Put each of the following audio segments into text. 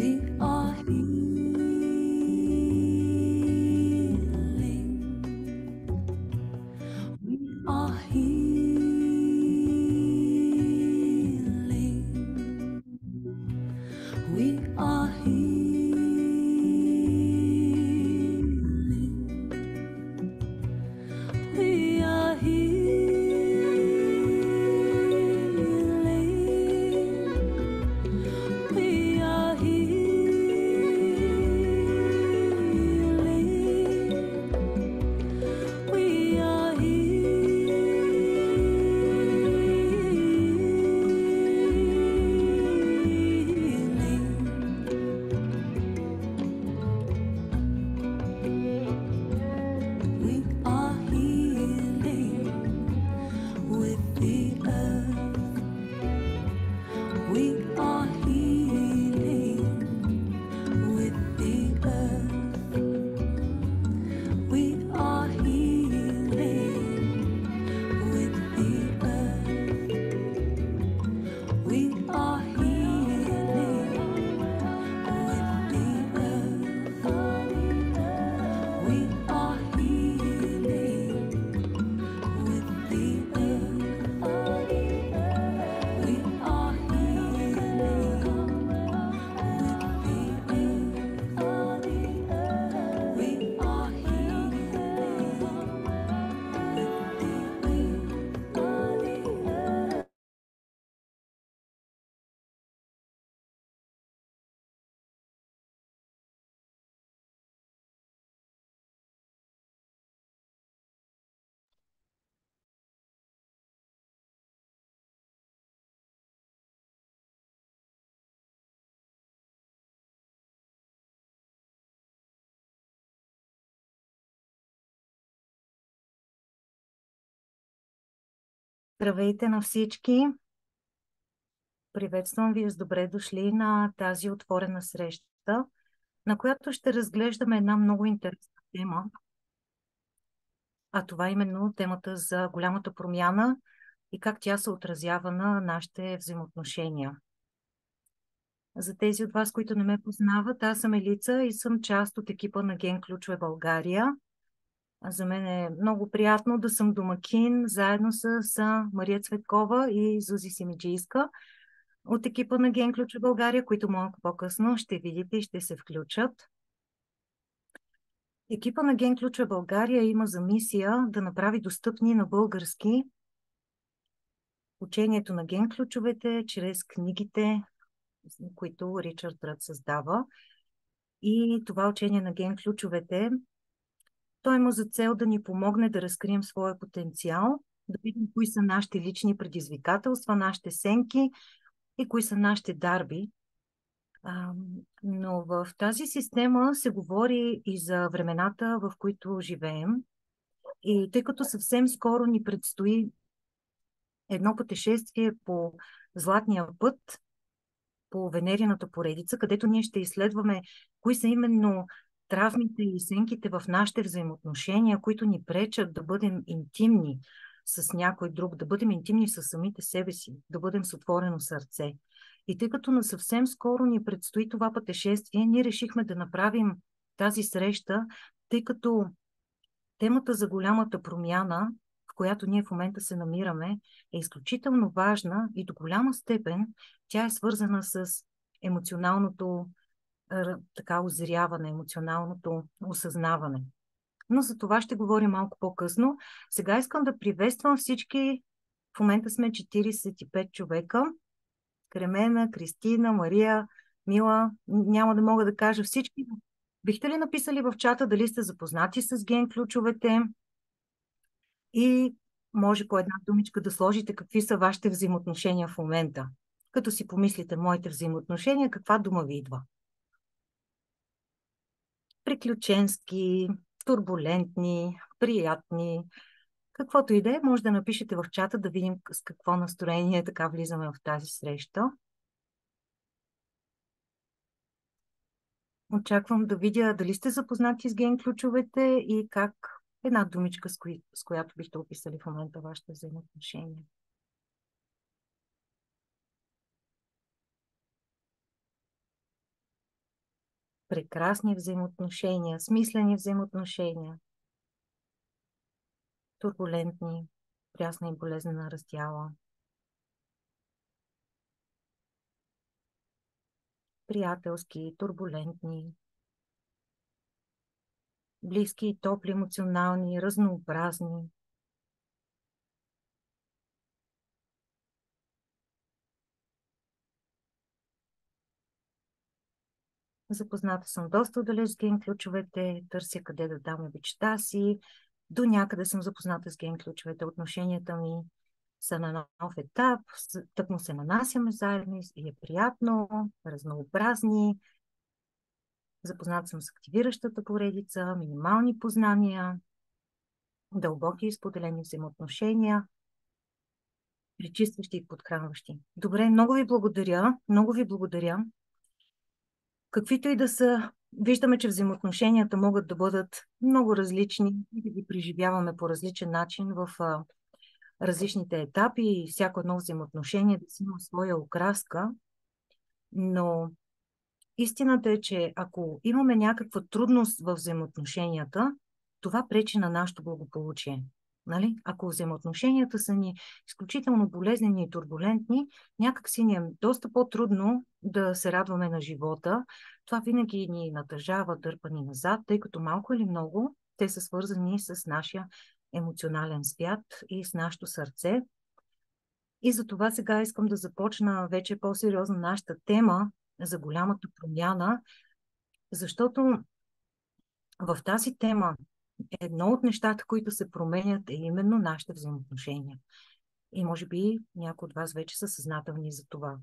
We are healing. We are healing. We are healing. We are healing. We are healing. We are We are healing with the earth. We are healing with the earth. We are healing with the earth. We are healing with the earth. We are healing with the earth. We are healing with the earth. We are healing with the earth. Здравейте на всички! Приветствам ви с добре дошли на тази отворена среща, на която ще разглеждаме една много интересна тема, а това е именно темата за голямата промяна и как тя се отразява на нашите взаимоотношения. За тези от вас, които не ме познават, аз съм Елица и съм част от екипа на Ген Ключове България. За мен е много приятно да съм домакин заедно с Мария Цветкова и Зузи Симиджийска от екипа на Ген Ключове България, които малко по-късно ще видите и ще се включат. Екипа на Ген Ключове България има за мисия да направи достъпни на български учението на ген ключовете чрез книгите, които Ричард Ръд създава. И това учение на ген ключовете, той има за цел да ни помогне да разкрием своя потенциал, да видим кои са нашите лични предизвикателства, нашите сенки и кои са нашите дарби. Но в тази система се говори и за времената, в които живеем. И тъй като съвсем скоро ни предстои едно пътешествие по Златния път, по Венерината поредица, където ние ще изследваме кои са именно травмите и сенките в нашите взаимоотношения, които ни пречат да бъдем интимни с някой друг, да бъдем интимни с самите себе си, да бъдем с отворено сърце. И тъй като на съвсем скоро ни предстои това пътешествие, ние решихме да направим тази среща, тъй като темата за голямата промяна, в която ние в момента се намираме, е изключително важна и до голяма степен тя е свързана с емоционалното озряване, емоционалното осъзнаване. Но за това ще говорим малко по-късно. Сега искам да приветствам всички. В момента сме 45 човека. Кремена, Кристина, Мария, Мила. Няма да мога да кажа всички. Бихте ли написали в чата дали сте запознати с ген ключовете? И може по една думичка да сложите какви са вашите взаимоотношения в момента. Като си помислите моите взаимоотношения, каква дума ви идва? Приключенски, турбулентни, приятни. Каквото и да е, може да напишете в чата да видим с какво настроение така влизаме в тази среща. Очаквам да видя дали сте запознати с ген ключовете и как една думичка, с която бихте описали в момента вашите взаимоотношения. прекрасни взаимоотношения, смислени взаимоотношения, турбулентни, прясна и болезнена раздяла, приятелски, турбулентни, близки и топли, емоционални, разнообразни. Запозната съм доста далеч с ген ключовете, търся къде да дам обичта си. До някъде съм запозната с ген ключовете. Отношенията ми са на нов етап, тъкмо се нанасяме заедно и е приятно, разнообразни. Запозната съм с активиращата поредица, минимални познания, дълбоки и споделени взаимоотношения, пречистващи и подхранващи. Добре, много ви благодаря, много ви благодаря. Каквито и да са, виждаме, че взаимоотношенията могат да бъдат много различни и да ги преживяваме по различен начин в различните етапи и всяко едно взаимоотношение да си има своя окраска, но истината е, че ако имаме някаква трудност в взаимоотношенията, това пречи на нашето благополучие. Нали? Ако взаимоотношенията са ни изключително болезнени и турбулентни, някак си ни е доста по-трудно да се радваме на живота. Това винаги ни натъжава, дърпа ни назад, тъй като малко или много те са свързани с нашия емоционален свят и с нашето сърце. И за това сега искам да започна вече по-сериозно нашата тема за голямата промяна, защото в тази тема едно от нещата, които се променят, е именно нашите взаимоотношения. И може би някои от вас вече са съзнателни за това.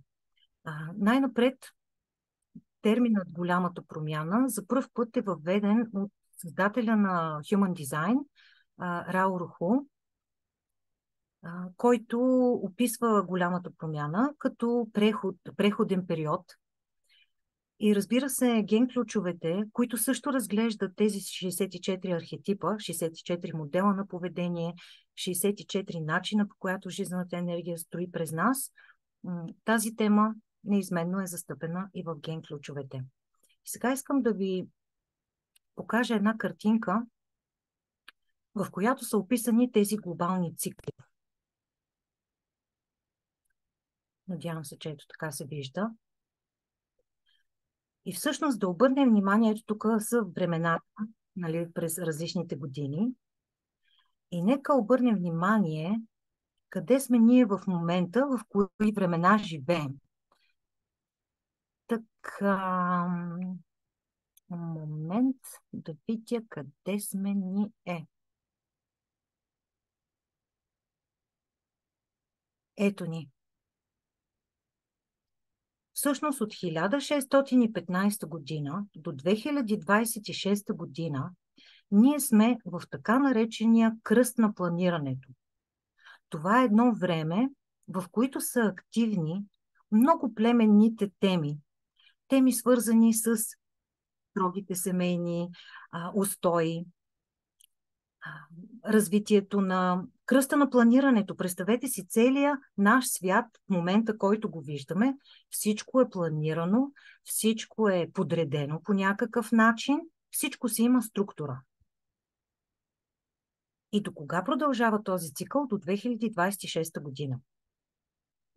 Най-напред, терминът голямата промяна за пръв път е въведен от създателя на Human Design, Рао Руху, който описва голямата промяна като преходен период. И разбира се, ген ключовете, които също разглеждат тези 64 архетипа, 64 модела на поведение, 64 начина, по която жизнената енергия строи през нас, тази тема неизменно е застъпена и в ген ключовете. И сега искам да ви покажа една картинка, в която са описани тези глобални цикли. Надявам се, че ето така се вижда. И всъщност да обърнем внимание, ето тук са времената, нали, през различните години. И нека обърнем внимание къде сме ние в момента, в кои времена живеем. Така, момент да видя къде сме ние. Ето ни. Всъщност от 1615 година до 2026 година ние сме в така наречения кръст на планирането. Това е едно време, в което са активни много племенните теми. Теми свързани с строгите семейни устои, развитието на кръста на планирането. Представете си целия наш свят в момента, който го виждаме. Всичко е планирано, всичко е подредено по някакъв начин, всичко си има структура. И до кога продължава този цикъл? До 2026 година.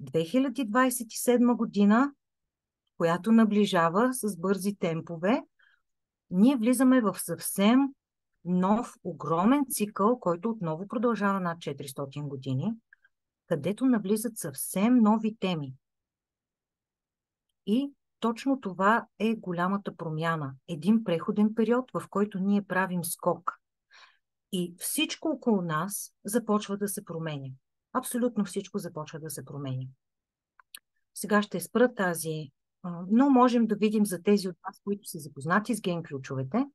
2027 година, която наближава с бързи темпове, ние влизаме в съвсем нов, огромен цикъл, който отново продължава над 400 години, където навлизат съвсем нови теми. И точно това е голямата промяна. Един преходен период, в който ние правим скок. И всичко около нас започва да се променя. Абсолютно всичко започва да се променя. Сега ще спра тази, но можем да видим за тези от вас, които са запознати с ген ключовете,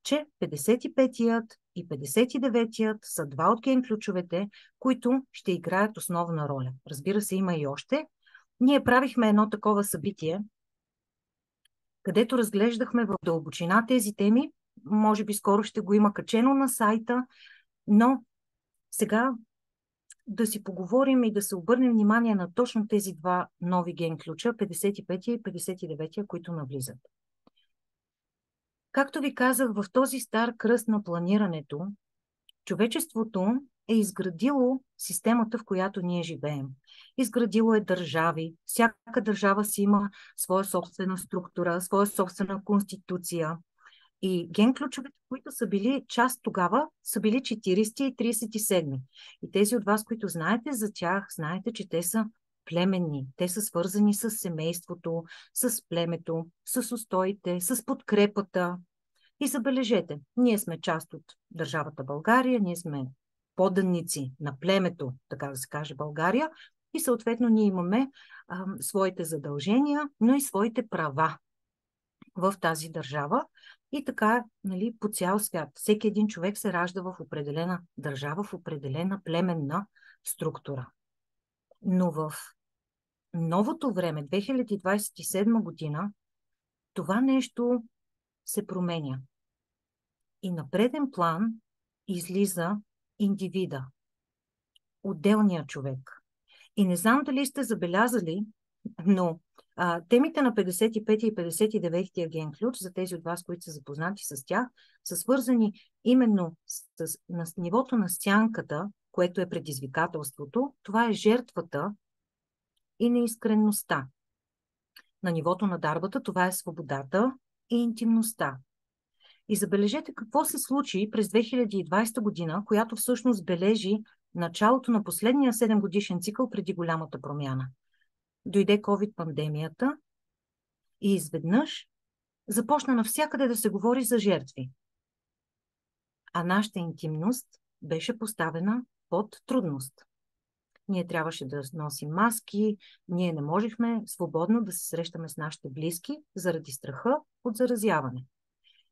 че 55-ият и 59-ият са два от ген ключовете, които ще играят основна роля. Разбира се, има и още. Ние правихме едно такова събитие, където разглеждахме в дълбочина тези теми. Може би скоро ще го има качено на сайта, но сега да си поговорим и да се обърнем внимание на точно тези два нови ген ключа, 55-я и 59-я, които навлизат. Както ви казах, в този стар кръст на планирането, човечеството е изградило системата, в която ние живеем. Изградило е държави. Всяка държава си има своя собствена структура, своя собствена конституция. И ген ключовете, които са били част тогава, са били 40 и 37. И тези от вас, които знаете за тях, знаете, че те са племенни. Те са свързани с семейството, с племето, с устоите, с подкрепата. И забележете, ние сме част от държавата България, ние сме поданици на племето, така да се каже, България, и съответно ние имаме своите задължения, но и своите права в тази държава. И така, нали, по цял свят. Всеки един човек се ражда в определена държава, в определена племенна структура. Но в новото време, 2027 година, това нещо се променя. И на преден план излиза индивида, отделният човек. И не знам дали сте забелязали, но темите на 55 и 59 ген ключ, за тези от вас, които са запознати с тях, са свързани именно на нивото на сянката, което е предизвикателството. Това е жертвата и неискренността. На нивото на дарбата това е свободата и интимността. И забележете какво се случи през 2020 година, която всъщност бележи началото на последния 7-годишен цикъл преди голямата промяна. Дойде COVID-пандемията и изведнъж започна навсякъде да се говори за жертви. А нашата интимност беше поставена под трудност. Ние трябваше да носим маски, ние не можехме свободно да се срещаме с нашите близки заради страха от заразяване.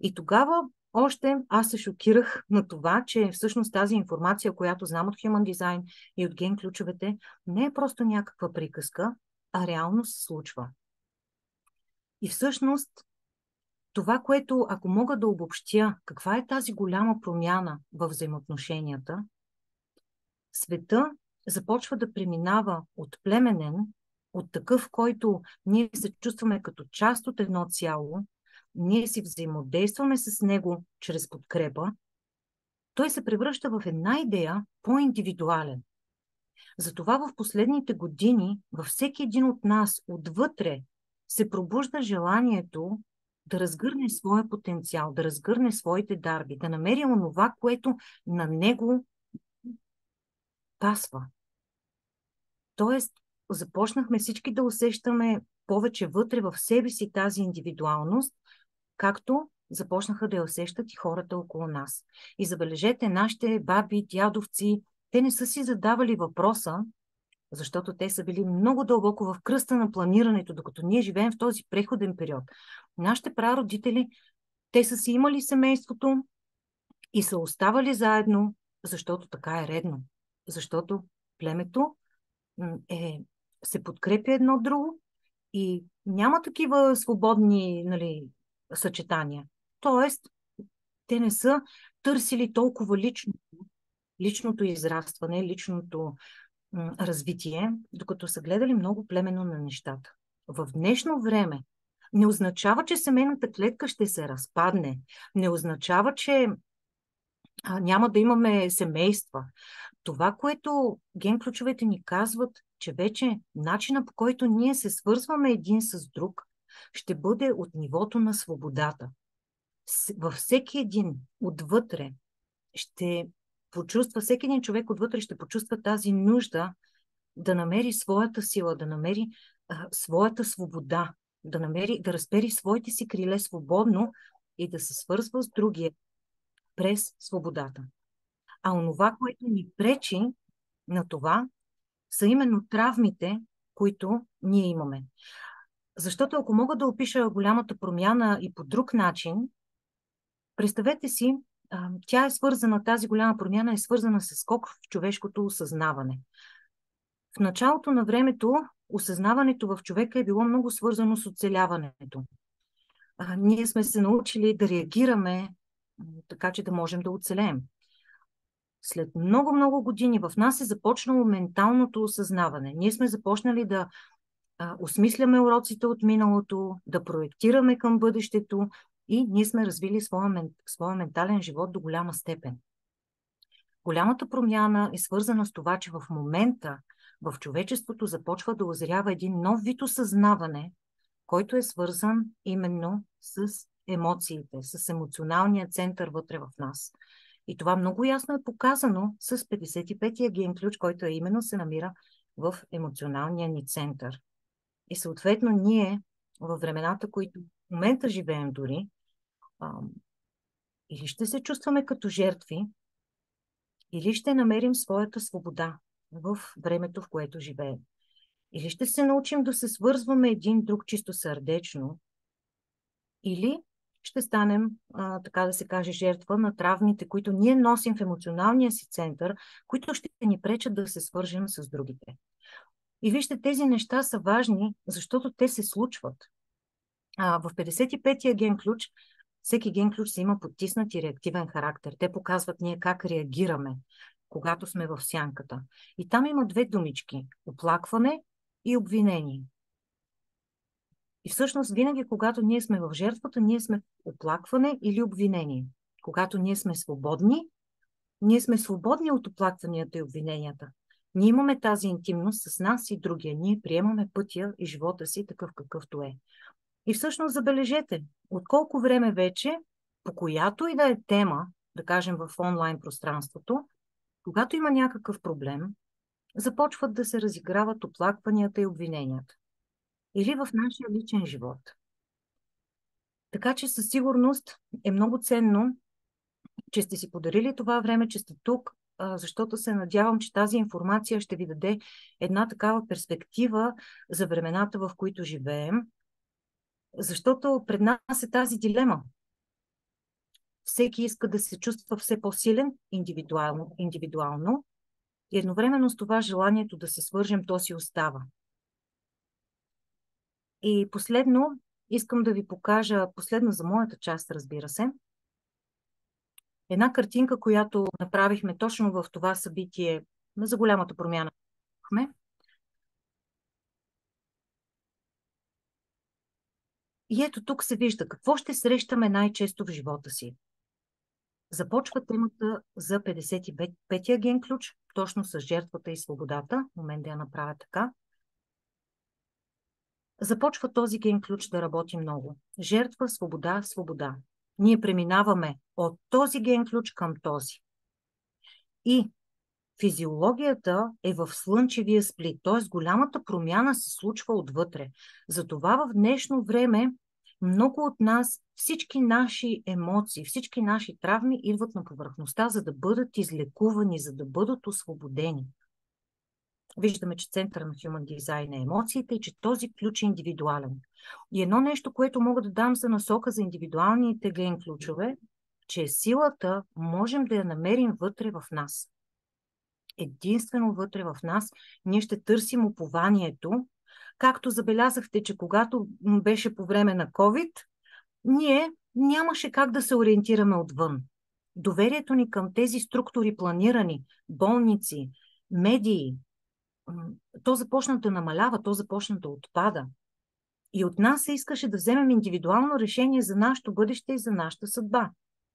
И тогава още аз се шокирах на това, че всъщност тази информация, която знам от Human Design и от ген ключовете, не е просто някаква приказка, а реално се случва. И всъщност това, което, ако мога да обобщя, каква е тази голяма промяна в взаимоотношенията, света започва да преминава от племенен, от такъв, който ние се чувстваме като част от едно цяло, ние си взаимодействаме с него чрез подкрепа, той се превръща в една идея по-индивидуален. Затова в последните години във всеки един от нас отвътре се пробужда желанието да разгърне своя потенциал, да разгърне своите дарби, да намери онова, което на него пасва. Тоест, започнахме всички да усещаме повече вътре в себе си тази индивидуалност, както започнаха да я усещат и хората около нас. И забележете, нашите баби, дядовци, те не са си задавали въпроса, защото те са били много дълбоко в кръста на планирането, докато ние живеем в този преходен период. Нашите прародители, те са си имали семейството и са оставали заедно, защото така е редно. Защото племето се подкрепя едно друго и няма такива свободни, нали, съчетания. Тоест, те не са търсили толкова личното израстване, личното развитие, докато са гледали много племенно на нещата. В днешно време не означава, че семейната клетка ще се разпадне. Не означава, че няма да имаме семейства. Това, което ген ключовете ни казват, че вече начина, по който ние се свързваме един с друг, ще бъде от нивото на свободата. Във всеки един отвътре ще почувства, всеки един човек отвътре ще почувства тази нужда да намери своята сила, да намери своята свобода, да разпери своите си криле свободно и да се свързва с другия през свободата. А онова, което ни пречи на това, са именно травмите, които ние имаме. Защото ако мога да опиша голямата промяна и по друг начин, представете си, тя е свързана, тази голяма промяна е свързана с скок в човешкото осъзнаване. В началото на времето осъзнаването в човека е било много свързано с оцеляването. Ние сме се научили да реагираме така, че да можем да оцелеем. След много години в нас е започнало менталното осъзнаване. Ние сме започнали да осмисляме уроците от миналото, да проектираме към бъдещето и ние сме развили своя ментален живот до голяма степен. Голямата промяна е свързана с това, че в момента в човечеството започва да озрява един нов вид осъзнаване, който е свързан именно с емоциите, с емоционалния център вътре в нас. И това много ясно е показано с 55-я ген ключ, който именно се намира в емоционалния ни център. И съответно ние във времената, които в момента живеем дори, или ще се чувстваме като жертви, или ще намерим своята свобода в времето, в което живеем. Или ще се научим да се свързваме един друг чисто сърдечно, или ще станем, така да се каже, жертва на травмите, които ние носим в емоционалния си център, които ще ни пречат да се свържем с другите. И вижте, тези неща са важни, защото те се случват. В 55-я ген ключ, всеки ген ключ си има потиснат и реактивен характер. Те показват ние как реагираме, когато сме в сянката. И там има две думички – оплакване и обвинение. И всъщност винаги, когато ние сме в жертвата, ние сме в оплакване или обвинение. Когато ние сме свободни от оплакванията и обвиненията. Ние имаме тази интимност с нас и другия. Ние приемаме пътя и живота си такъв какъвто е. И всъщност забележете, от колко време вече, по която и да е тема, да кажем в онлайн пространството, когато има някакъв проблем, започват да се разиграват оплакванията и обвиненията. Или в нашия личен живот. Така че със сигурност е много ценно, че сте си подарили това време, че сте тук, защото се надявам, че тази информация ще ви даде една такава перспектива за времената, в които живеем, защото пред нас е тази дилема. Всеки иска да се чувства все по-силен индивидуално и едновременно с това желанието да се свържем, то си остава. И последно, искам да ви покажа, последно за моята част, разбира се, една картинка, която направихме точно в това събитие за голямата промяна. И ето тук се вижда какво ще срещаме най-често в живота си. Започва темата за 55-я ген ключ, точно с жертвата и свободата. Момент да я направя така. Започва този ген ключ да работи много. Жертва, свобода, свобода. Ние преминаваме от този ген ключ към този. И физиологията е в слънчевия сплит, т.е. голямата промяна се случва отвътре. Затова в днешно време много от нас, всички наши емоции, всички наши травми идват на повърхността, за да бъдат излекувани, за да бъдат освободени. Виждаме, че центъра на Human Design е емоциите и че този ключ е индивидуален. И едно нещо, което мога да дам за насока за индивидуалните ген ключове, че силата можем да я намерим вътре в нас. Единствено вътре в нас ние ще търсим упованието. Както забелязахте, че когато беше по време на COVID, ние нямаше как да се ориентираме отвън. Доверието ни към тези структури планирани, болници, медии, то започна да намалява, то започна да отпада. И от нас се искаше да вземем индивидуално решение за нашето бъдеще и за нашата съдба.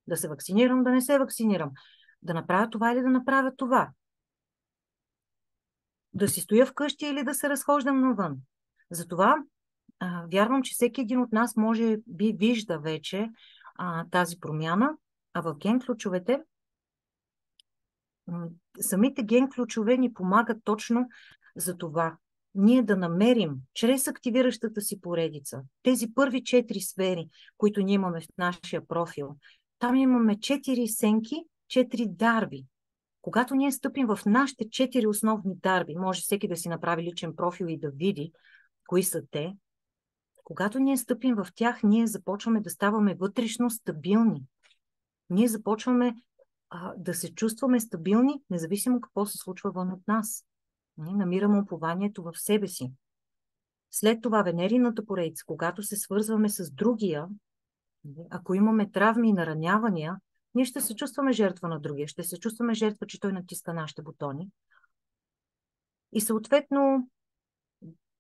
Да се вакцинирам, да не се вакцинирам. Да направя това или да направя това. Да си стоя вкъщи или да се разхождам навън. Затова вярвам, че всеки един от нас може би вижда вече тази промяна, а в ген ключовете самите ген ключове ни помагат точно за това. Ние да намерим чрез активиращата си поредица тези първи 4 сфери, които ние имаме в нашия профил. Там имаме 4 сенки, 4 дарби. Когато ние стъпим в нашите 4 основни дарби, може всеки да си направи личен профил и да види кои са те. Когато ние стъпим в тях, ние започваме да ставаме вътрешно стабилни. Ние започваме да се чувстваме стабилни, независимо какво се случва вън от нас. Ние намираме упованието в себе си. След това венерината поредица, когато се свързваме с другия, ако имаме травми и наранявания, ние ще се чувстваме жертва на другия, ще се чувстваме жертва, че той натиска нашите бутони. И съответно,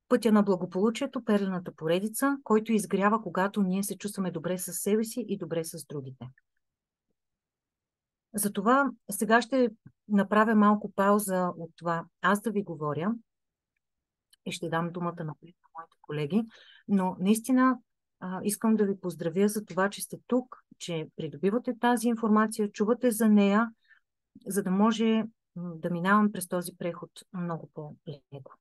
Пътя на благополучието, перлената поредица, който изгрява, когато ние се чувстваме добре с себе си и добре с другите. Затова сега ще направя малко пауза от това аз да ви говоря и ще дам думата на моите колеги, но наистина искам да ви поздравя за това, че сте тук, че придобивате тази информация, чувате за нея, за да може да минавам през този преход много по-леко.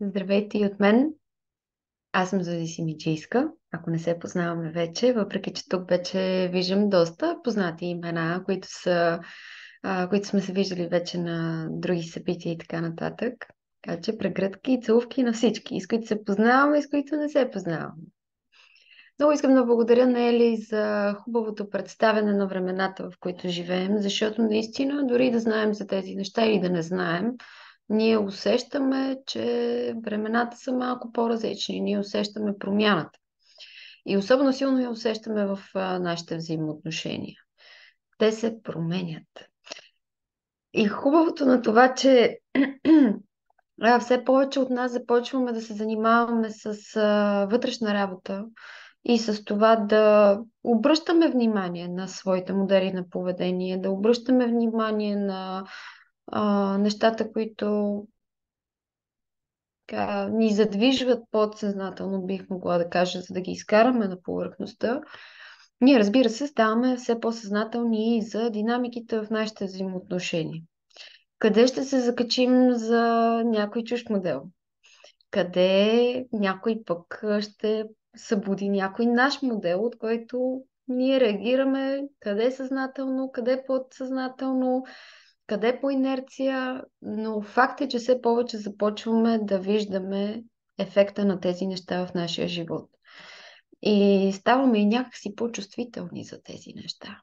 Здравейте и от мен. Аз съм Зузи Симиджийска, ако не се познаваме вече, въпреки че тук вече виждам доста познати имена, които сме се виждали вече на други събития и така нататък. Така че прегръдки и целувки на всички, с които се познаваме и с които не се познаваме. Много искам да благодаря на Ели за хубавото представяне на времената, в които живеем, защото наистина, дори да знаем за тези неща или да не знаем, ние усещаме, че времената са малко по-различни. Ние усещаме промяната. И особено силно я усещаме в нашите взаимоотношения. Те се променят. И хубавото на това, че все повече от нас започваме да се занимаваме с вътрешна работа и с това да обръщаме внимание на своите модели на поведение, да обръщаме внимание на нещата, които ни задвижват подсъзнателно, бих могла да кажа, за да ги изкараме на повърхността. Ние, разбира се, ставаме все по-съзнателни и за динамиките в нашите взаимоотношения. Къде ще се закачим за някой чужд модел? Къде някой пък ще събуди някой наш модел, от който ние реагираме, къде съзнателно, къде подсъзнателно, къде по инерция, но факт е, че все повече започваме да виждаме ефекта на тези неща в нашия живот. И ставаме и някакси по-чувствителни за тези неща.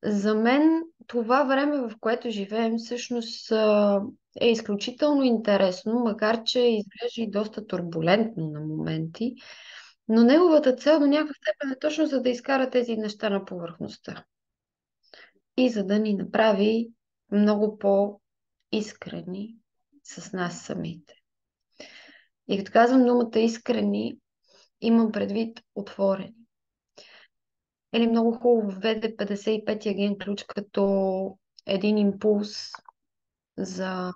За мен това време, в което живеем, всъщност е изключително интересно, макар че изглежда и доста турбулентно на моменти, но неговата цел до някакъв степен е точно за да изкара тези неща на повърхността и за да ни направи много по-искрени с нас самите. И като казвам думата искрени, имам предвид отворени. Или много хубаво введе 55-я ген ключ като един импулс за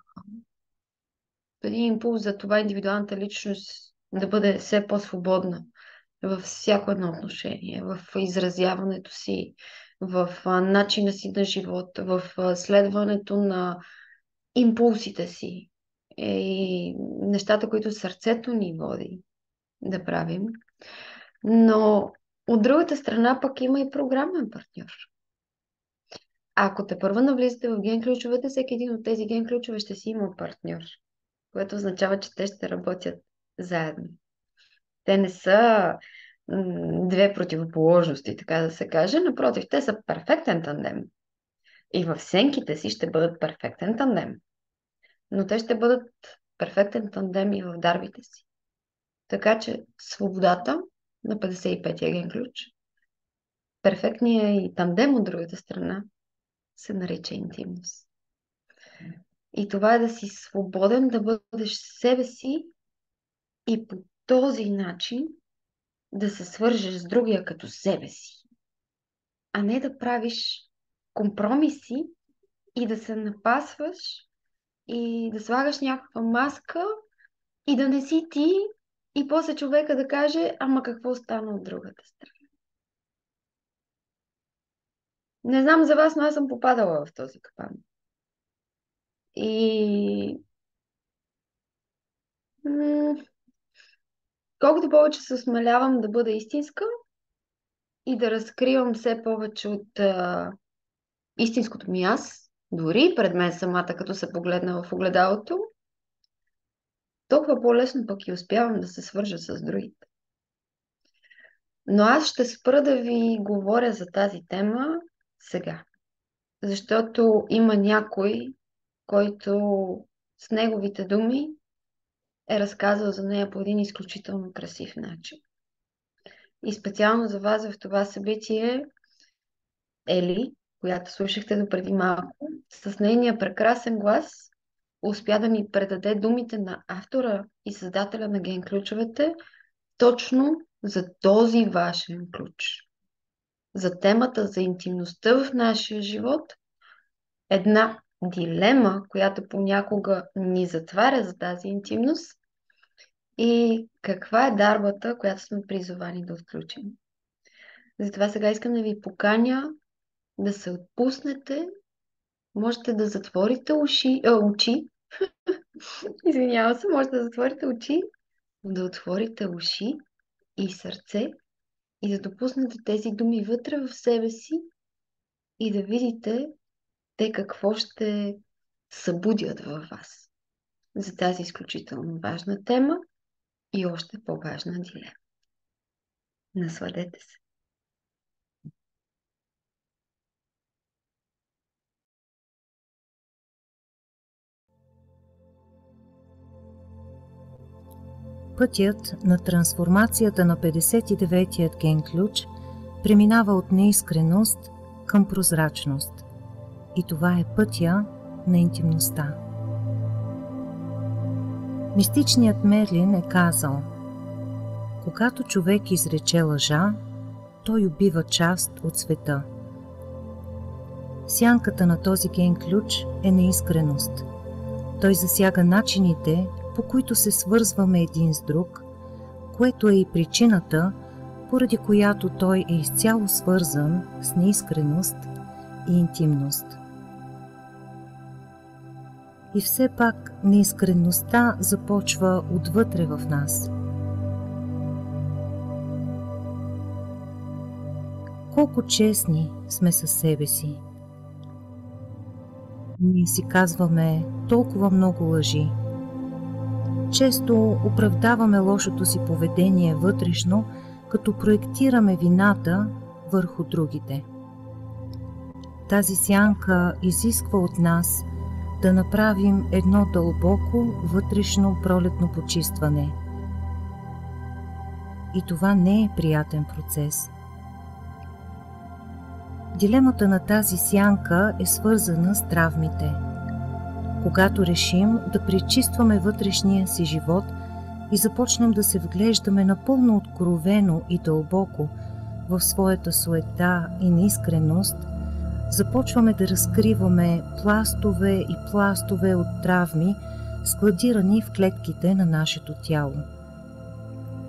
това индивидуалната личност да бъде все по-свободна във всяко едно отношение, в изразяването си, в начина си на живот, в следването на импулсите си и нещата, които сърцето ни води да правим. Но от другата страна пък има и програмен партньор. Ако те първа навлизате в ген ключовете, всеки един от тези ген ключове ще си има партньор, което означава, че те ще работят заедно. Те не са две противоположности, така да се каже. Напротив, те са перфектен тандем. И в сенките си ще бъдат перфектен тандем. Но те ще бъдат перфектен тандем и в дарбите си. Така че свободата на 55-я ген ключ, перфектният и тандем от другата страна, се нарича интимност. И това е да си свободен, да бъдеш себе си и по този начин да се свържеш с другия като себе си, а не да правиш компромиси и да се напасваш и да слагаш някаква маска и да не си ти и после човека да каже, ама какво стана от другата страна. Не знам за вас, но аз съм попадала в този капан. И колкото повече се осмелявам да бъда истинска и да разкривам все повече от истинското ми аз, дори пред мен самата, като се погледна в огледалото, толкова по-лесно пък и успявам да се свържа с другите. Но аз ще спра да ви говоря за тази тема сега, защото има някой, който с неговите думи е разказал за нея по един изключително красив начин. И специално за вас в това събитие Ели, която слушахте допреди малко, с нейния прекрасен глас успя да ми предаде думите на автора и създателя на ген ключовете точно за този важен ключ. За темата за интимността в нашия живот, една дилема, която понякога ни затваря за тази интимност, и каква е дарбата, която сме призовани да отключим. Затова сега искам да ви поканя да се отпуснете. Можете да затворите очи. Извинявам се, можете да затворите очи, да отворите уши и сърце и да допуснете тези думи вътре в себе си и да видите те какво ще събудят във вас за тази изключително важна тема и още по-важна дилема. Насладете се! Пътят на трансформацията на 59-ият ген ключ преминава от неискреност към прозрачност. И това е пътя на интимността. Мистичният Мерлин е казал: когато човек изрече лъжа, той убива част от света. Сянката на този ген ключ е неискреност. Той засяга начините, по които се свързваме един с друг, което е и причината, поради която той е изцяло свързан с неискреност и интимност. И все пак неискренността започва отвътре в нас. Колко честни сме със себе си. Ние си казваме толкова много лъжи. Често оправдаваме лошото си поведение вътрешно, като проектираме вината върху другите. Тази сянка изисква от нас да направим едно дълбоко вътрешно пролетно почистване. И това не е приятен процес. Дилемата на тази сянка е свързана с травмите. Когато решим да пречистваме вътрешния си живот и започнем да се вглеждаме напълно откровено и дълбоко в своята суета и неискреност, започваме да разкриваме пластове и пластове от травми, складирани в клетките на нашето тяло.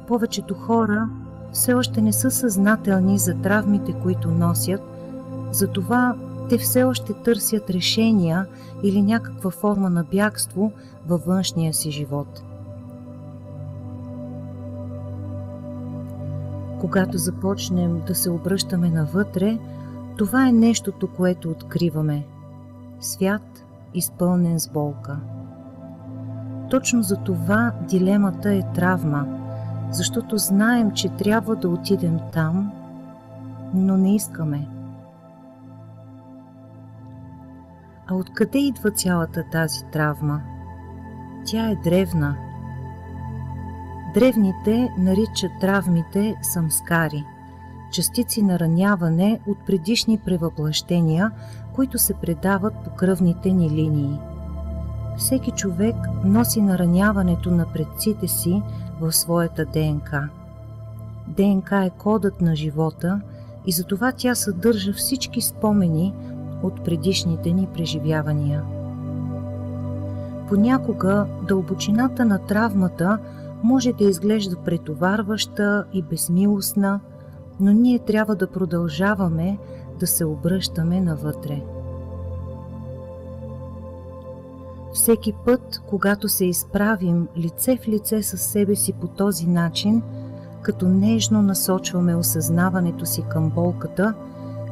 Повечето хора все още не са съзнателни за травмите, които носят, затова те все още търсят решения или някаква форма на бягство във външния си живот. Когато започнем да се обръщаме навътре, това е нещото, което откриваме. Свят, изпълнен с болка. Точно за това дилемата е травма, защото знаем, че трябва да отидем там, но не искаме. А откъде идва цялата тази травма? Тя е древна. Древните наричат травмите самскари, частици на раняване от предишни превъплъщения, които се предават по кръвните ни линии. Всеки човек носи нараняването на предците си в своята ДНК. ДНК е кодът на живота и затова тя съдържа всички спомени от предишните ни преживявания. Понякога дълбочината на травмата може да изглежда претоварваща и безмилостна, но ние трябва да продължаваме да се обръщаме навътре. Всеки път, когато се изправим лице в лице със себе си по този начин, като нежно насочваме осъзнаването си към болката,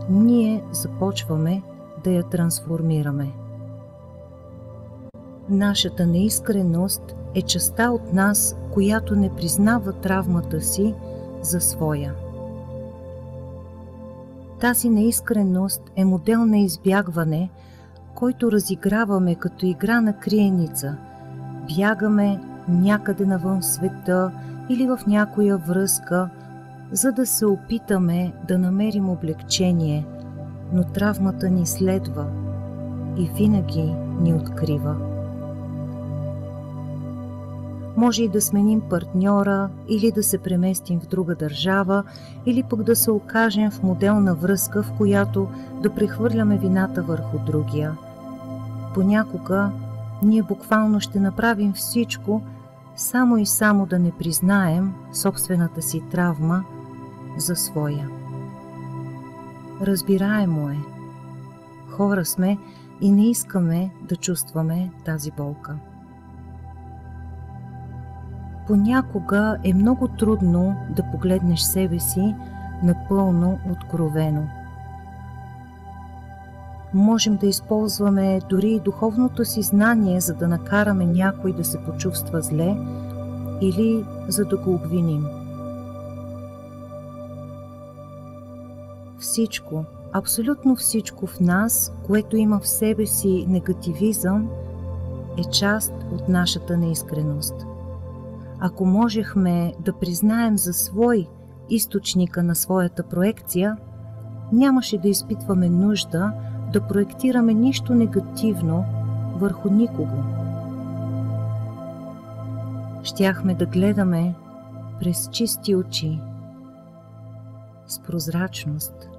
ние започваме да я трансформираме. Нашата неискреност е частта от нас, която не признава травмата си за своя. Тази неискреност е модел на избягване, който разиграваме като игра на криеница. Бягаме някъде навън в света или в някоя връзка, за да се опитаме да намерим облегчение, но травмата ни следва и винаги ни открива. Може и да сменим партньора, или да се преместим в друга държава, или пък да се окажем в моделна връзка, в която да прехвърляме вината върху другия. Понякога ние буквално ще направим всичко, само и само да не признаем собствената си травма за своя. Разбираемо е. Хора сме и не искаме да чувстваме тази болка. Понякога е много трудно да погледнеш себе си напълно откровено. Можем да използваме дори и духовното си знание, за да накараме някой да се почувства зле или за да го обвиним. Всичко, абсолютно всичко в нас, което има в себе си негативизъм, е част от нашата неискреност. Ако можехме да признаем за свой източника на своята проекция, нямаше да изпитваме нужда да проектираме нищо негативно върху никого. Щяхме да гледаме през чисти очи, с прозрачност.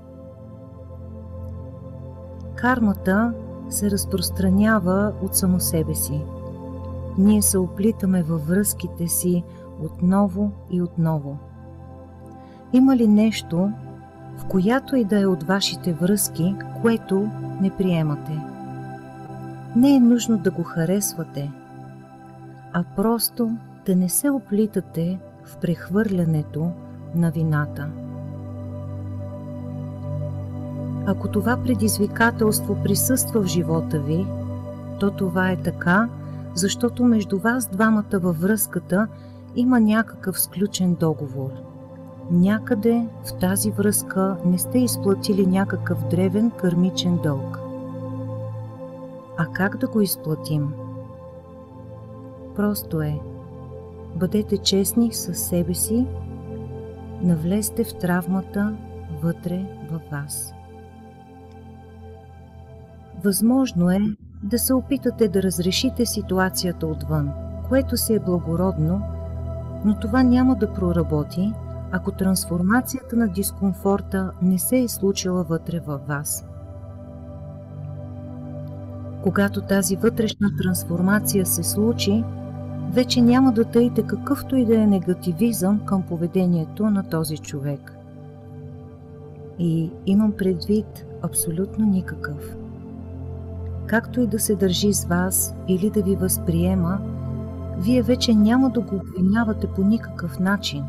Кармата се разпространява от само себе си. Ние се оплитаме във връзките си отново и отново. Има ли нещо, в която и да е от вашите връзки, което не приемате? Не е нужно да го харесвате, а просто да не се оплитате в прехвърлянето на вината. Ако това предизвикателство присъства в живота ви, то това е така, защото между вас двамата във връзката има някакъв сключен договор. Някъде в тази връзка не сте изплатили някакъв древен кармичен дълг. А как да го изплатим? Просто е. Бъдете честни със себе си, навлезте в травмата вътре във вас. Възможно е да се опитате да разрешите ситуацията отвън, което си е благородно, но това няма да проработи, ако трансформацията на дискомфорта не се е случила вътре във вас. Когато тази вътрешна трансформация се случи, вече няма да таите какъвто и да е негативизъм към поведението на този човек. И имам предвид абсолютно никакъв. Както и да се държи с вас или да ви възприема, вие вече няма да го обвинявате по никакъв начин.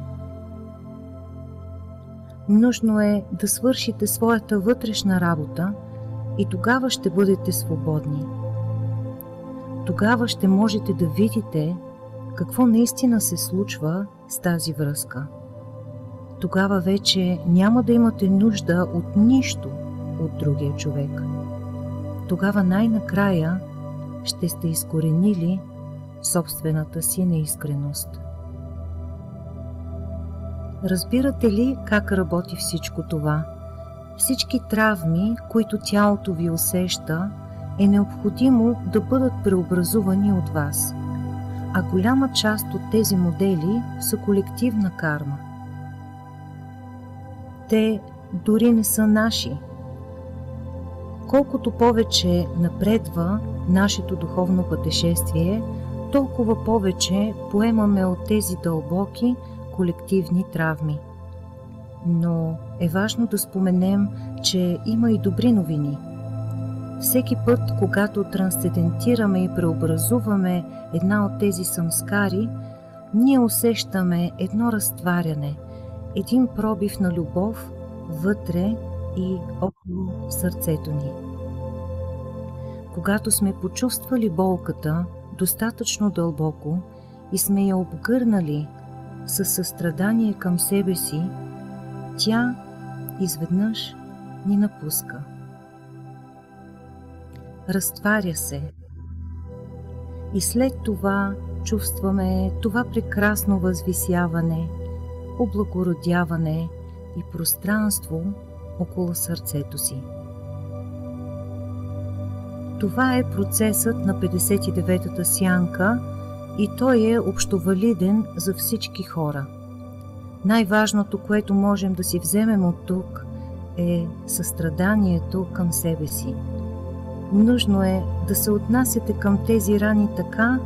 Нужно е да свършите своята вътрешна работа и тогава ще бъдете свободни. Тогава ще можете да видите какво наистина се случва с тази връзка. Тогава вече няма да имате нужда от нищо от другия човек. Тогава най-накрая ще сте изкоренили собствената си неискреност. Разбирате ли как работи всичко това? Всички травми, които тялото ви усеща, е необходимо да бъдат преобразувани от вас. А голяма част от тези модели са колективна карма. Те дори не са наши. Колкото повече напредва нашето духовно пътешествие, толкова повече поемаме от тези дълбоки колективни травми. Но е важно да споменем, че има и добри новини. Всеки път, когато трансцендентираме и преобразуваме една от тези самскари, ние усещаме едно разтваряне, един пробив на любов вътре и около сърцето ни. Когато сме почувствали болката достатъчно дълбоко и сме я обгърнали със състрадание към себе си, тя изведнъж ни напуска. Разтваря се. И след това чувстваме това прекрасно възвисяване, облагородяване и пространство около сърцето си. Това е процесът на 59-та сянка и той е общовалиден за всички хора. Най-важното, което можем да си вземем от тук, е състраданието към себе си. Нужно е да се отнасяте към тези рани така,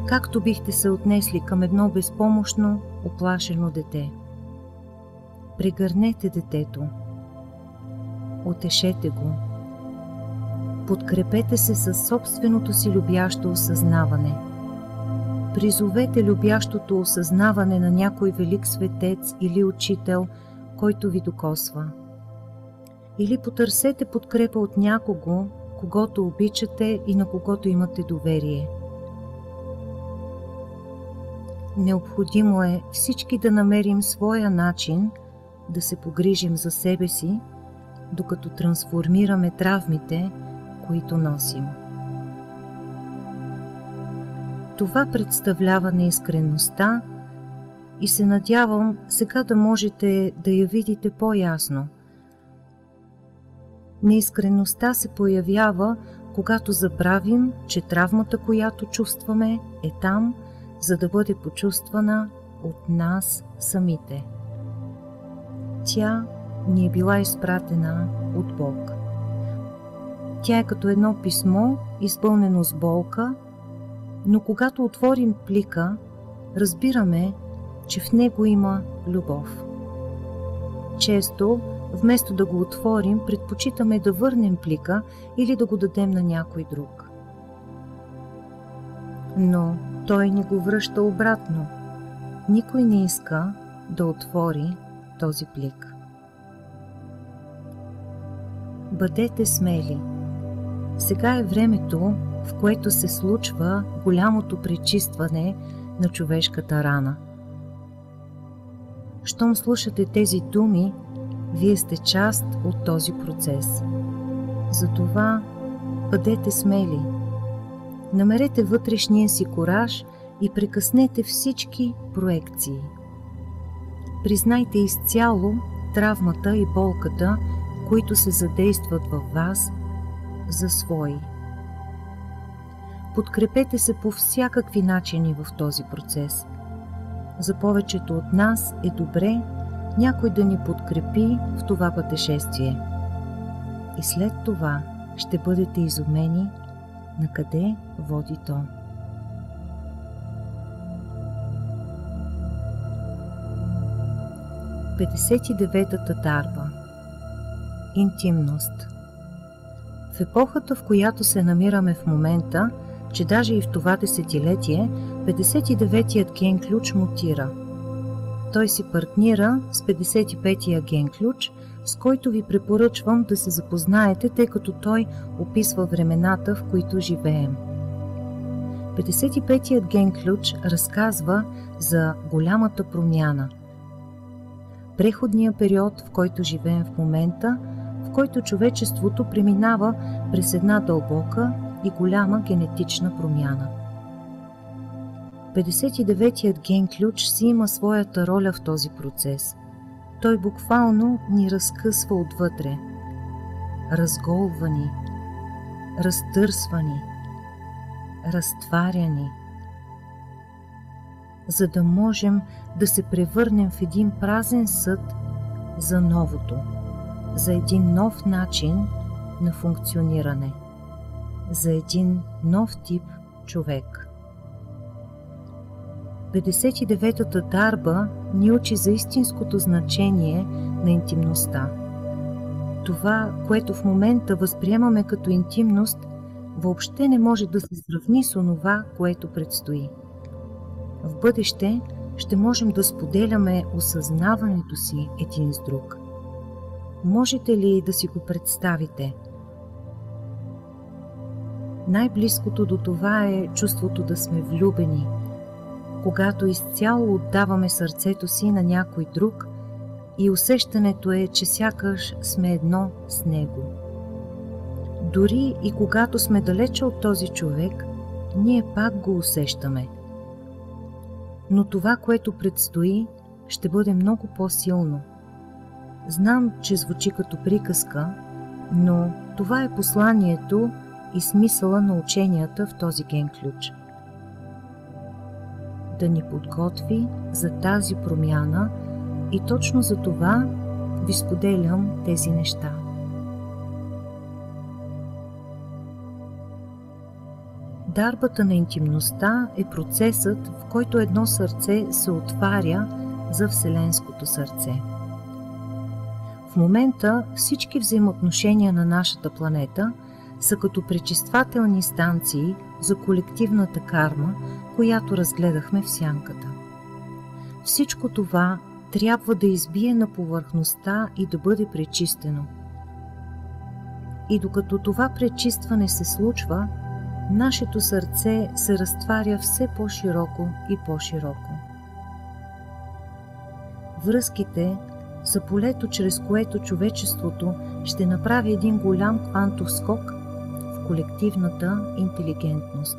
както бихте се отнесли към едно безпомощно, оплашено дете. Прегърнете детето. Утешете го. Подкрепете се със собственото си любящо осъзнаване. Призовете любящото осъзнаване на някой велик светец или учител, който ви докосва. Или потърсете подкрепа от някого, когото обичате и на когото имате доверие. Необходимо е всички да намерим своя начин да се погрижим за себе си, докато трансформираме травмите, които носим. Това представлява неискренността и се надявам сега да можете да я видите по-ясно. Неискренността се появява, когато забравим, че травмата, която чувстваме, е там, за да бъде почувствана от нас самите. Тя ни е била изпратена от Бог. Тя е като едно писмо, изпълнено с болка, но когато отворим плика, разбираме, че в него има любов. Често, вместо да го отворим, предпочитаме да върнем плика или да го дадем на някой друг. Но той ни го връща обратно. Никой не иска да отвори този плик. Бъдете смели. Сега е времето, в което се случва голямото пречистване на човешката рана. Щом слушате тези думи, вие сте част от този процес. Затова бъдете смели. Намерете вътрешния си кураж и прекъснете всички проекции. Признайте изцяло травмата и болката, които се задействат във вас, за свои. Подкрепете се по всякакви начини в този процес. За повечето от нас е добре някой да ни подкрепи в това пътешествие. И след това ще бъдете изумени на къде води то. Петдесет и деветата дарба. Интимност. В епохата, в която се намираме в момента, че даже и в това десетилетие, 59-тият ген ключ мутира. Той си партнира с 55-тия ген ключ, с който ви препоръчвам да се запознаете, тъй като той описва времената, в които живеем. 55-тият ген ключ разказва за голямата промяна. Преходният период, в който живеем в момента, в който човечеството преминава през една дълбока и голяма генетична промяна. 59-тият ген ключ си има своята роля в този процес. Той буквално ни разкъсва отвътре. Разголва ни, разтърсва ни, разтваря ни, за да можем да се превърнем в един празен съд за новото, за един нов начин на функциониране, за един нов тип човек. 59-та дарба ни учи за истинското значение на интимността. Това, което в момента възприемаме като интимност, въобще не може да се сравни с онова, което предстои. В бъдеще ще можем да споделяме осъзнаването си един с друг. Можете ли да си го представите? Най-близкото до това е чувството да сме влюбени, когато изцяло отдаваме сърцето си на някой друг и усещането е, че сякаш сме едно с него. Дори и когато сме далече от този човек, ние пак го усещаме. Но това, което предстои, ще бъде много по-силно. Знам, че звучи като приказка, но това е посланието, и смисъла на ученията в този ген ключ. Да ни подготви за тази промяна и точно за това ви споделям тези неща. Дарбата на интимността е процесът, в който едно сърце се отваря за Вселенското сърце. В момента всички взаимоотношения на нашата планета са като пречиствателни станции за колективната карма, която разгледахме в сянката. Всичко това трябва да избие на повърхността и да бъде пречистено. И докато това пречистване се случва, нашето сърце се разтваря все по-широко и по-широко. Връзките са полето, чрез което човечеството ще направи един голям квантов скок в колективната интелигентност.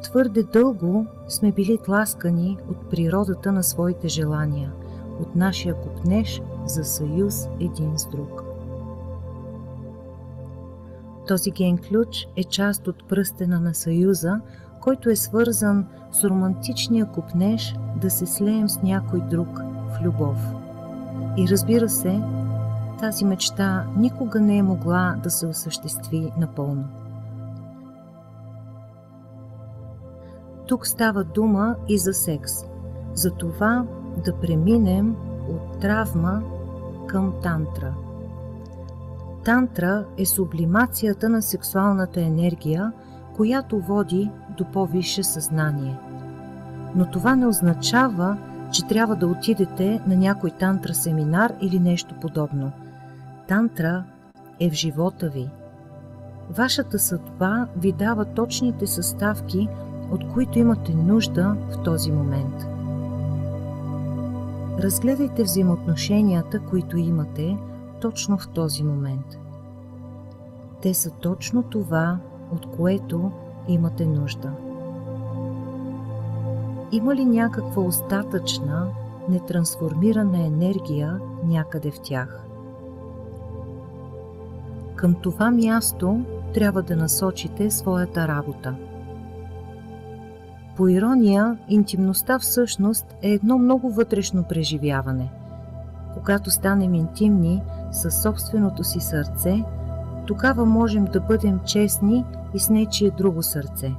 Твърде дълго сме били тласкани от природата на своите желания, от нашия копнеж за съюз един с друг. Този ген ключ е част от пръстена на съюза, който е свързан с романтичния копнеж да се слеем с някой друг в любов. И разбира се, тази мечта никога не е могла да се осъществи напълно. Тук става дума и за секс, за това да преминем от травма към тантра. Тантра е сублимацията на сексуалната енергия, която води до по-висше съзнание. Но това не означава, че трябва да отидете на някой тантра семинар или нещо подобно. Тантра е в живота ви. Вашата съдба ви дава точните съставки, от които имате нужда в този момент. Разгледайте взаимоотношенията, които имате точно в този момент. Те са точно това, от което имате нужда. Има ли някаква остатъчна, нетрансформирана енергия някъде в тях? Към това място трябва да насочите своята работа. По ирония, интимността всъщност е едно много вътрешно преживяване. Когато станем интимни със собственото си сърце, тогава можем да бъдем честни и с нечие друго сърце.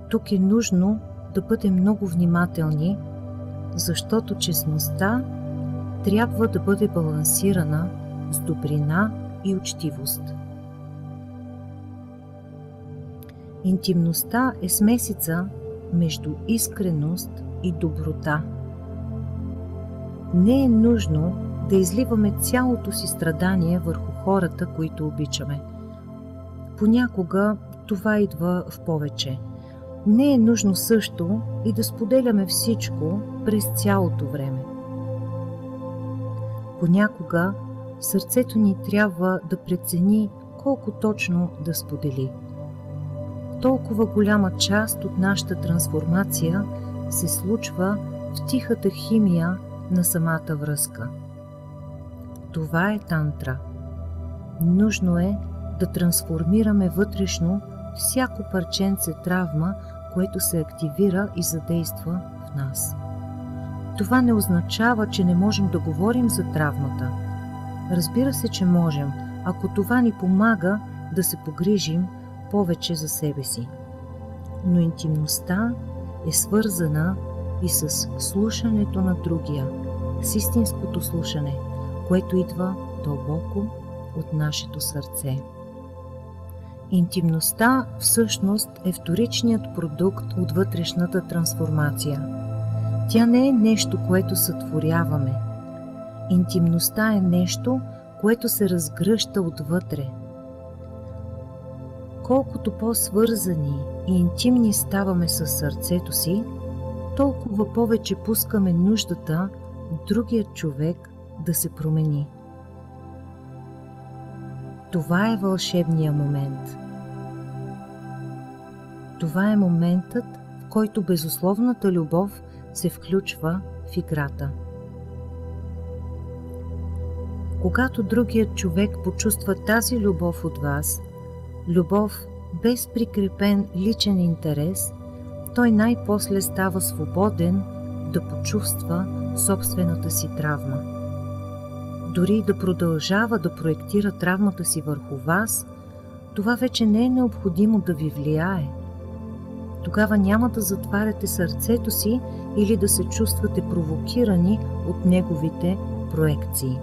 Тук е нужно да бъдем много внимателни, защото честността трябва да бъде балансирана с добрина и учтивост. Интимността е смесица между искреност и доброта. Не е нужно да изливаме цялото си страдание върху хората, които обичаме. Понякога това идва в повече. Не е нужно също и да споделяме всичко през цялото време. Понякога сърцето ни трябва да прецени колко точно да сподели. Толкова голяма част от нашата трансформация се случва в тихата химия на самата връзка. Това е тантра. Нужно е да трансформираме вътрешно всяко парченце травма, което се активира и задейства в нас. Това не означава, че не можем да говорим за травмата. Разбира се, че можем, ако това ни помага да се погрижим повече за себе си. Но интимността е свързана и с слушането на другия, с истинското слушане, което идва дълбоко от нашето сърце. Интимността всъщност е вторичният продукт от вътрешната трансформация. Тя не е нещо, което сътворяваме. Интимността е нещо, което се разгръща отвътре. Колкото по-свързани и интимни ставаме със сърцето си, толкова повече пускаме нуждата другият човек да се промени. Това е вълшебният момент. Това е моментът, в който безусловната любов се включва в играта. Когато другият човек почувства тази любов от вас, любов без прикрепен личен интерес, той най-после става свободен да почувства собствената си травма. Дори да продължава да проектира травмата си върху вас, това вече не е необходимо да ви влияе. Тогава няма да затваряте сърцето си или да се чувствате провокирани от неговите проекции.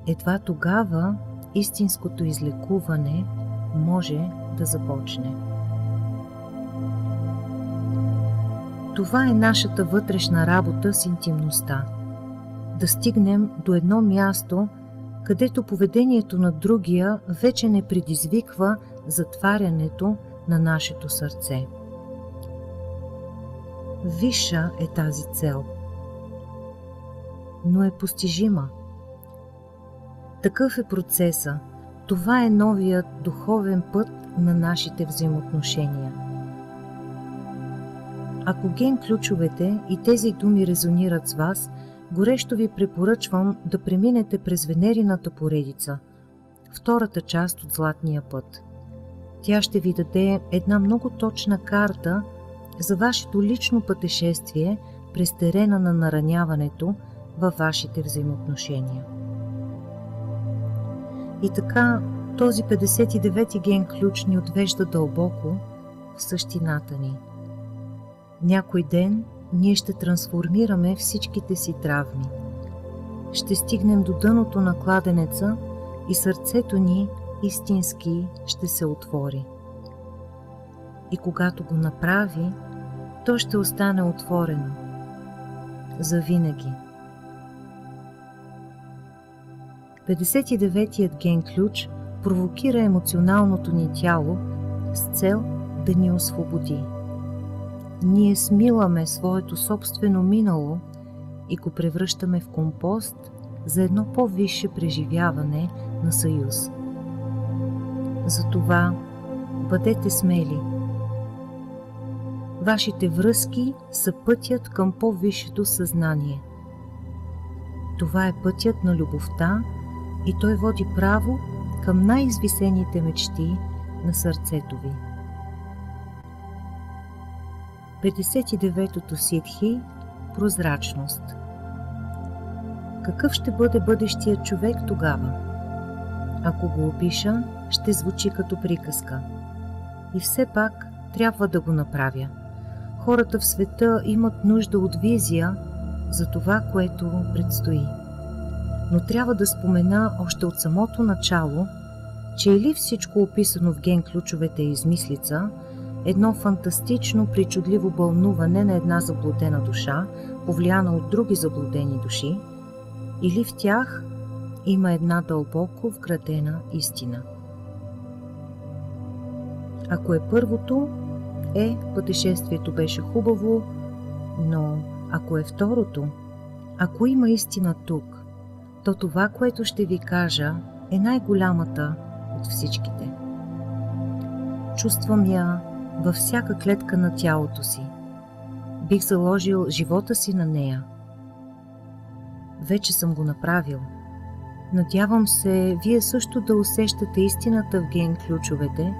Едва тогава истинското излекуване може да започне. Това е нашата вътрешна работа с интимността. Да стигнем до едно място, където поведението на другия вече не предизвиква затварянето на нашето сърце. Висша е тази цел, но е постижима. Такъв е процеса. Това е новият духовен път на нашите взаимоотношения. Ако ген ключовете и тези думи резонират с вас, горещо ви препоръчвам да преминете през Венерината поредица, втората част от Златния път. Тя ще ви даде една много точна карта за вашето лично пътешествие през терена на нараняването във вашите взаимоотношения. И така, този 59-ти ген ключ ни отвежда дълбоко в същината ни. Някой ден ние ще трансформираме всичките си травми. Ще стигнем до дъното на кладенеца и сърцето ни истински ще се отвори. И когато го направи, то ще остане отворено завинаги. 59-тият ген ключ провокира емоционалното ни тяло с цел да ни освободи. Ние смиламе своето собствено минало и го превръщаме в компост за едно по-висше преживяване на съюз. Затова бъдете смели. Вашите връзки са пътят към по-висшето съзнание. Това е пътят на любовта и той води право към най-извисените мечти на сърцето ви. 59-тото ситхи – прозрачност. Какъв ще бъде бъдещият човек тогава? Ако го опиша, ще звучи като приказка. И все пак трябва да го направя. Хората в света имат нужда от визия за това, което предстои. Но трябва да спомена още от самото начало, че или всичко описано в ген ключовете е измислица, едно фантастично, причудливо бълнуване на една заблудена душа, повлияна от други заблудени души, или в тях има една дълбоко вградена истина. Ако е първото, пътешествието беше хубаво, но ако е второто, ако има истина тук, то това, което ще ви кажа, е най-голямата от всичките. Чувствам я във всяка клетка на тялото си. Бих заложил живота си на нея. Вече съм го направил. Надявам се, вие също да усещате истината в ген ключовете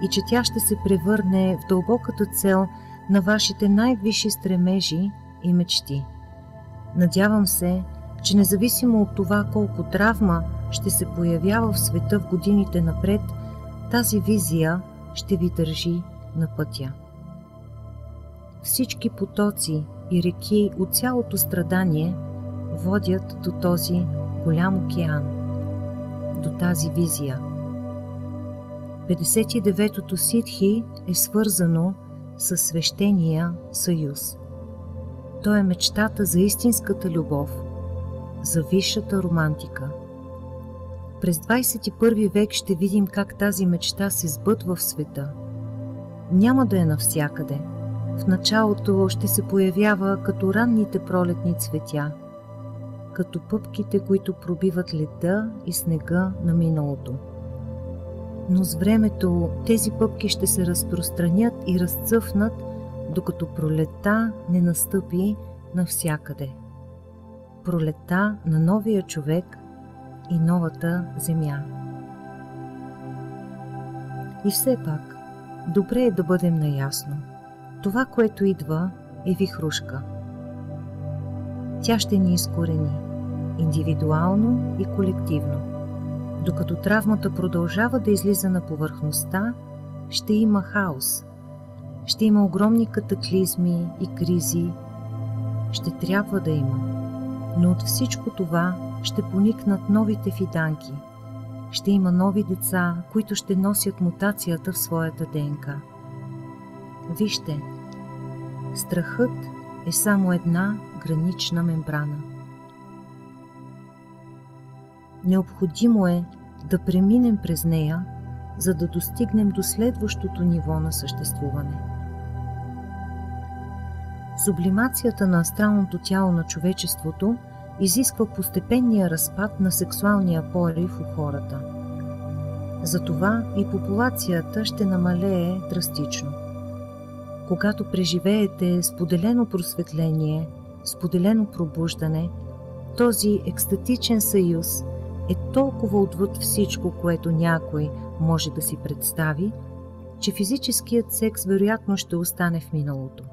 и че тя ще се превърне в дълбоката цел на вашите най-висши стремежи и мечти. Надявам се, че независимо от това колко травма ще се появява в света в годините напред, тази визия ще ви държи на пътя. Всички потоци и реки от цялото страдание водят до този голям океан, до тази визия. 59-тото ситхи е свързано с свещения съюз. То е мечтата за истинската любов, за висшата романтика. През 21 век ще видим как тази мечта се сбъдва в света. Няма да е навсякъде. В началото ще се появява като ранните пролетни цветя, като пъпките, които пробиват леда и снега на миналото. Но с времето тези пъпки ще се разпространят и разцъфнат, докато пролетта не настъпи навсякъде. Пролетта на новия човек и новата земя. И все пак, добре е да бъдем наясно. Това, което идва, е вихрушка. Тя ще ни изкорени, индивидуално и колективно. Докато травмата продължава да излиза на повърхността, ще има хаос. Ще има огромни катаклизми и кризи. Ще трябва да има. Но от всичко това ще поникнат новите фиданки. Ще има нови деца, които ще носят мутацията в своята ДНК. Вижте, страхът е само една гранична мембрана. Необходимо е да преминем през нея, за да достигнем до следващото ниво на съществуване. Сублимацията на астралното тяло на човечеството изисква постепенния разпад на сексуалния порив у хората. Затова и популацията ще намалее драстично. Когато преживеете споделено просветление, споделено пробуждане, този екстатичен съюз е толкова отвъд всичко, което някой може да си представи, че физическият секс вероятно ще остане в миналото.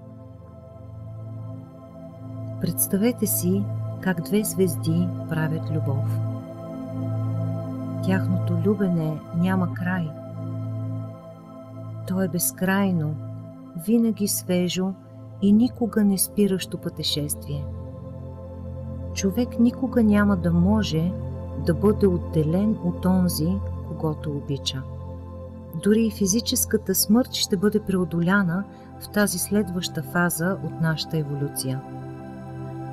Представете си как две звезди правят любов. Тяхното любене няма край. То е безкрайно, винаги свежо и никога не спиращо пътешествие. Човек никога няма да може да бъде отделен от онзи, когото обича. Дори и физическата смърт ще бъде преодоляна в тази следваща фаза от нашата еволюция.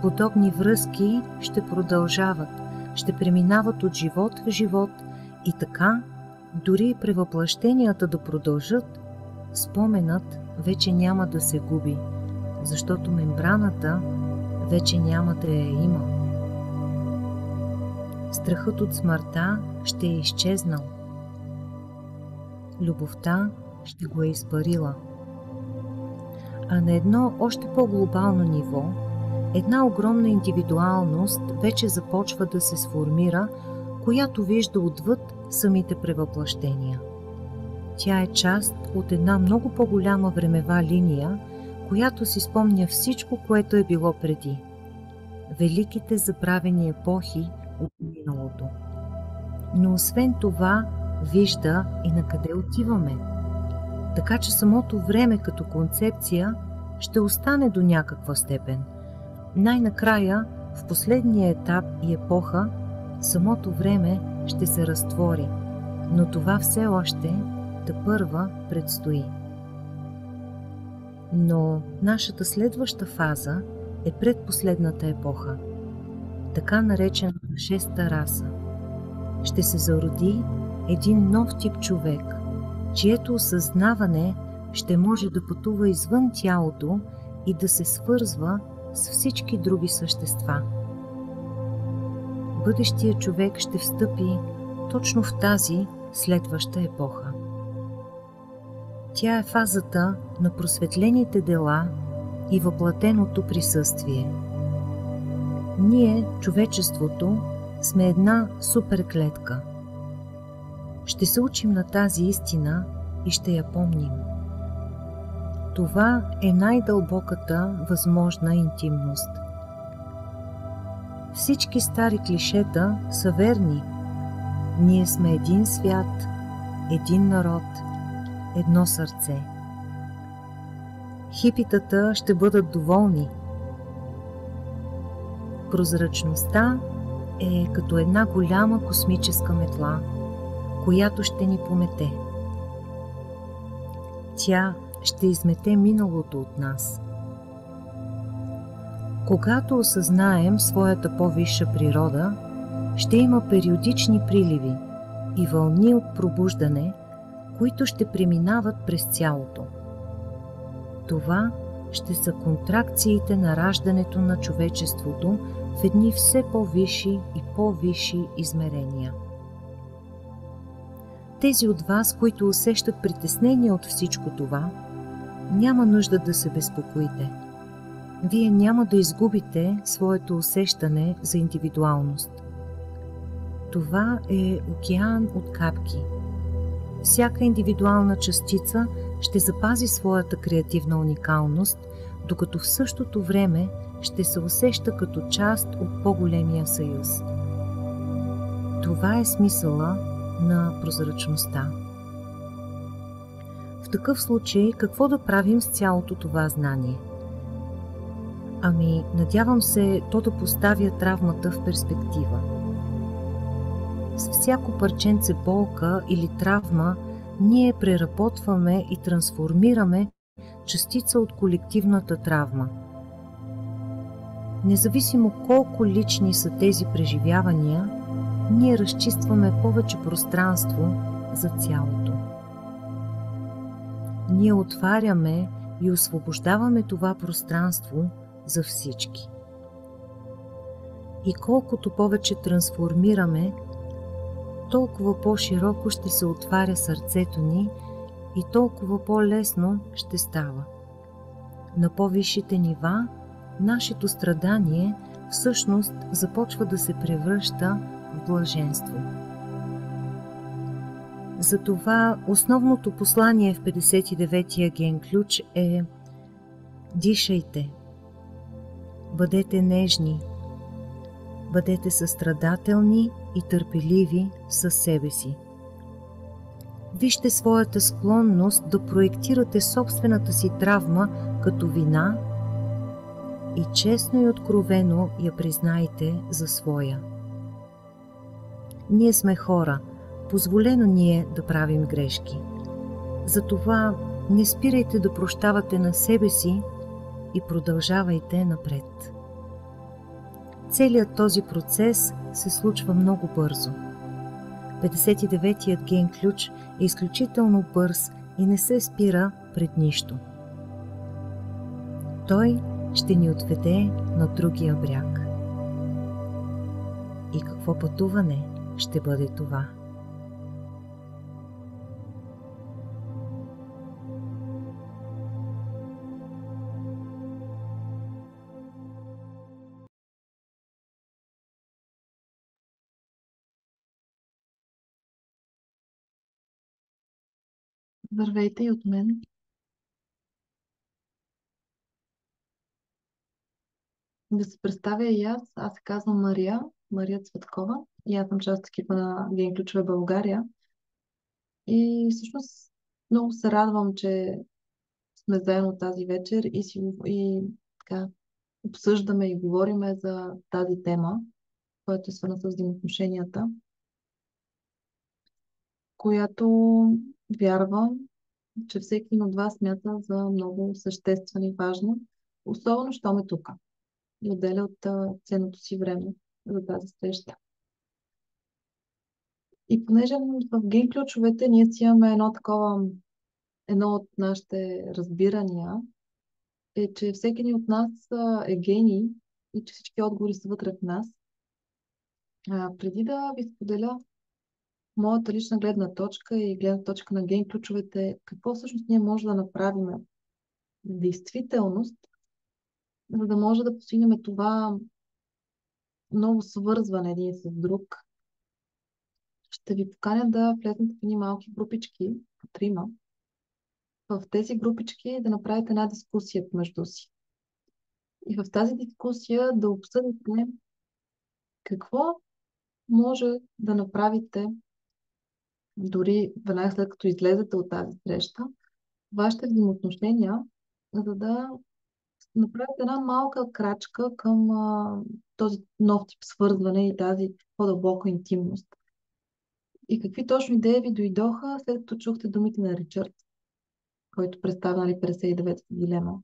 Подобни връзки ще продължават, ще преминават от живот в живот и така, дори и превъплъщенията да продължат, споменът вече няма да се губи, защото мембраната вече няма да я има. Страхът от смъртта ще е изчезнал. Любовта ще го е изпарила. А на едно още по-глобално ниво, една огромна индивидуалност вече започва да се сформира, която вижда отвъд самите превъплъщения. Тя е част от една много по-голяма времева линия, която си спомня всичко, което е било преди. Великите забравени епохи от миналото. Но освен това, вижда и на къде отиваме. Така че самото време като концепция ще остане до някаква степен. Най-накрая, в последния етап и епоха, самото време ще се разтвори, но това все още тепърва предстои. Но нашата следваща фаза е предпоследната епоха, така наречената шеста раса. Ще се зароди един нов тип човек, чието осъзнаване ще може да пътува извън тялото и да се свързва с всички други същества. Бъдещият човек ще встъпи точно в тази следваща епоха. Тя е фазата на просветлените дела и въплатеното присъствие. Ние, човечеството, сме една суперклетка. Ще се учим на тази истина и ще я помним. Това е най-дълбоката възможна интимност. Всички стари клишета са верни. Ние сме един свят, един народ, едно сърце. Хипитата ще бъдат доволни. Прозрачността е като една голяма космическа метла, която ще ни помете. Тя ще измете миналото от нас. Когато осъзнаем своята по-висша природа, ще има периодични приливи и вълни от пробуждане, които ще преминават през цялото. Това ще са контракциите на раждането на човечеството в едни все по-висши и по-висши измерения. Тези от вас, които усещат притеснение от всичко това, няма нужда да се безпокоите. вие няма да изгубите своето усещане за индивидуалност. Това е океан от капки. Всяка индивидуална частица ще запази своята креативна уникалност, докато в същото време ще се усеща като част от по-големия съюз. Това е смисъла на прозрачността. В такъв случай, какво да правим с цялото това знание? Ами, надявам се то да поставя травмата в перспектива. С всяко парченце болка или травма ние преработваме и трансформираме частица от колективната травма. Независимо колко лични са тези преживявания, ние разчистваме повече пространство за цялото. Ние отваряме и освобождаваме това пространство за всички. И колкото повече трансформираме, толкова по-широко ще се отваря сърцето ни и толкова по-лесно ще става. На по-висшите нива нашето страдание всъщност започва да се превръща в блаженство. Затова основното послание в 59-я ген ключ е: дишайте, бъдете нежни, бъдете състрадателни и търпеливи със себе си. Вижте своята склонност да проектирате собствената си травма като вина и честно и откровено я признайте за своя. Ние сме хора, позволено ни е да правим грешки. Затова не спирайте да прощавате на себе си и продължавайте напред. Целият този процес се случва много бързо. 59-ият ген ключ е изключително бърз и не се спира пред нищо. Той ще ни отведе на другия бряг. И какво пътуване ще бъде това? Здравейте и от мен. Да се представя и аз. Аз се казвам Мария Цветкова и аз съм част от екипа на Ген Ключове България. И всъщност много се радвам, че сме заедно тази вечер и така, обсъждаме и говориме за тази тема, която е свързана с взаимоотношенията, която вярвам, че всеки един от вас смята за много съществена и важна, особено щом е тук и отделя от ценното си време за тази среща. И понеже в ген ключовете ние си имаме едно от нашите разбирания е, че всеки един от нас е гений и че всички отговори са вътре в нас. Преди да ви споделя моята лична гледна точка и гледна точка на ген ключовете, какво всъщност ние можем да направим в действителност, за да може да постигнем това ново свързване един с друг, ще ви поканя да влезнете в едни малки групички, по трима. В тези групички да направите една дискусия между си. И в тази дискусия да обсъдите какво може да направите дори веднага след като излезете от тази среща, вашите взаимоотношения, за да направите една малка крачка към този нов тип свързване и тази по-дълбока интимност. И какви точно идеи ви дойдоха, след като чухте думите на Ричард, който представя 59-та дилема.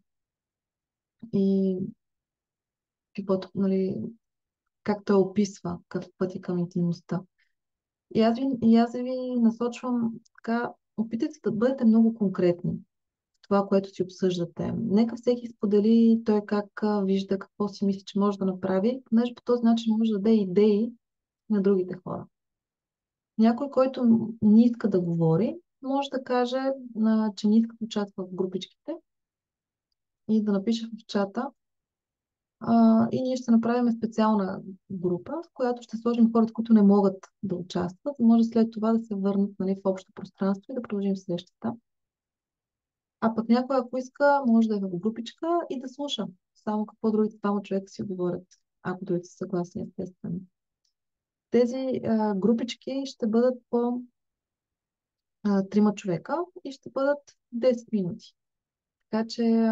И каквото, как той описва като пътя към интимността. И аз ви насочвам така, опитайте да бъдете много конкретни в това, което си обсъждате. Нека всеки сподели той как вижда, какво си мисли, че може да направи, понеже по този начин може да даде идеи на другите хора. Някой, който не иска да говори, може да каже, че не иска да участва в групичките и да напише в чата И ние ще направим специална група, в която ще сложим хората, които не могат да участват, може след това да се върнат, нали, в общото пространство и да продължим срещата. А пък някой, ако иска, може да е в групичка и да слуша само какво другите двама човека си говорят, ако другите са съгласни, естествено. Тези групички ще бъдат по трима човека и ще бъдат 10 минути. Така че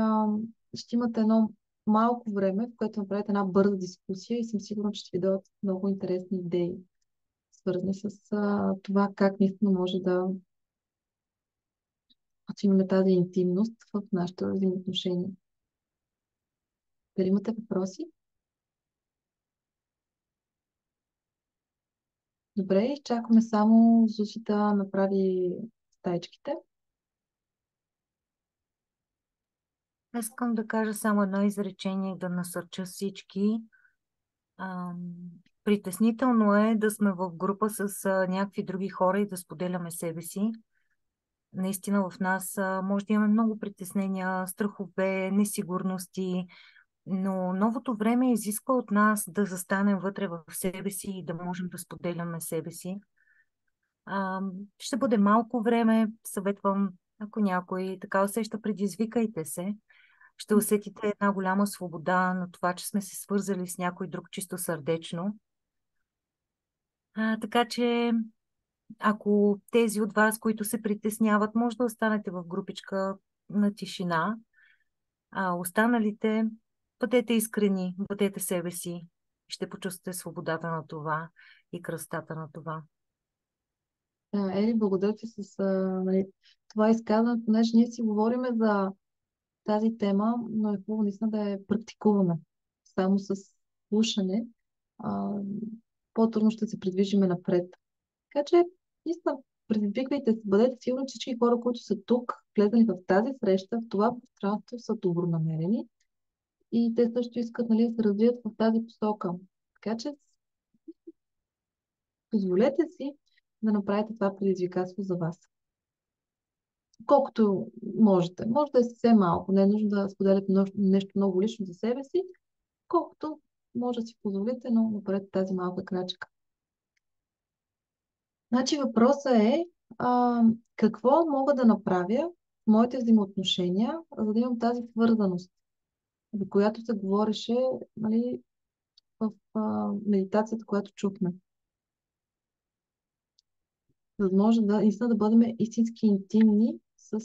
ще имате едно малко време, в което направите една бърза дискусия и съм сигурна, че ще ви дадат много интересни идеи, свързани с това как наистина може да имаме тази интимност в нашите взаимоотношения. Дали имате въпроси? Добре, изчакваме само Зуши да направи стайчките. Аз искам да кажа само едно изречение, да насърча всички. Притеснително е да сме в група с някакви други хора и да споделяме себе си. Наистина в нас може да имаме много притеснения, страхове, несигурности, но новото време изисква от нас да застанем вътре в себе си и да можем да споделяме себе си. Ще бъде малко време, съветвам, ако някой така усеща, предизвикайте се. Ще усетите една голяма свобода на това, че сме се свързали с някой друг чисто сърдечно. Така че, ако тези от вас, които се притесняват, може да останете в групичка на тишина, а останалите, бъдете искрени, бъдете себе си. Ще почувствате свободата на това и красотата на това. Ели, благодаря ти с нали, това изказване, понеже ние си говориме за тази тема, но е хубаво наистина да я практикуваме. Само с слушане а, по-трудно ще се придвижиме напред. Така че, наистина, предизвиквайте се, бъдете сигурни, че всички хора, които са тук, влезали в тази среща, в това пространство, са добронамерени и те също искат, нали, да се развият в тази посока. Така че, позволете си да направите това предизвикателство за вас. Колкото можете. Може да е съвсем малко. Не е нужно да споделяте нещо много лично за себе си, колкото може да си позволите, но направете тази малка крачка. Значи въпросът е какво мога да направя в моите взаимоотношения, за да имам тази свързаност, за която се говореше, нали, в медитацията, която чухме. За да може да, наистина да бъдем истински интимни с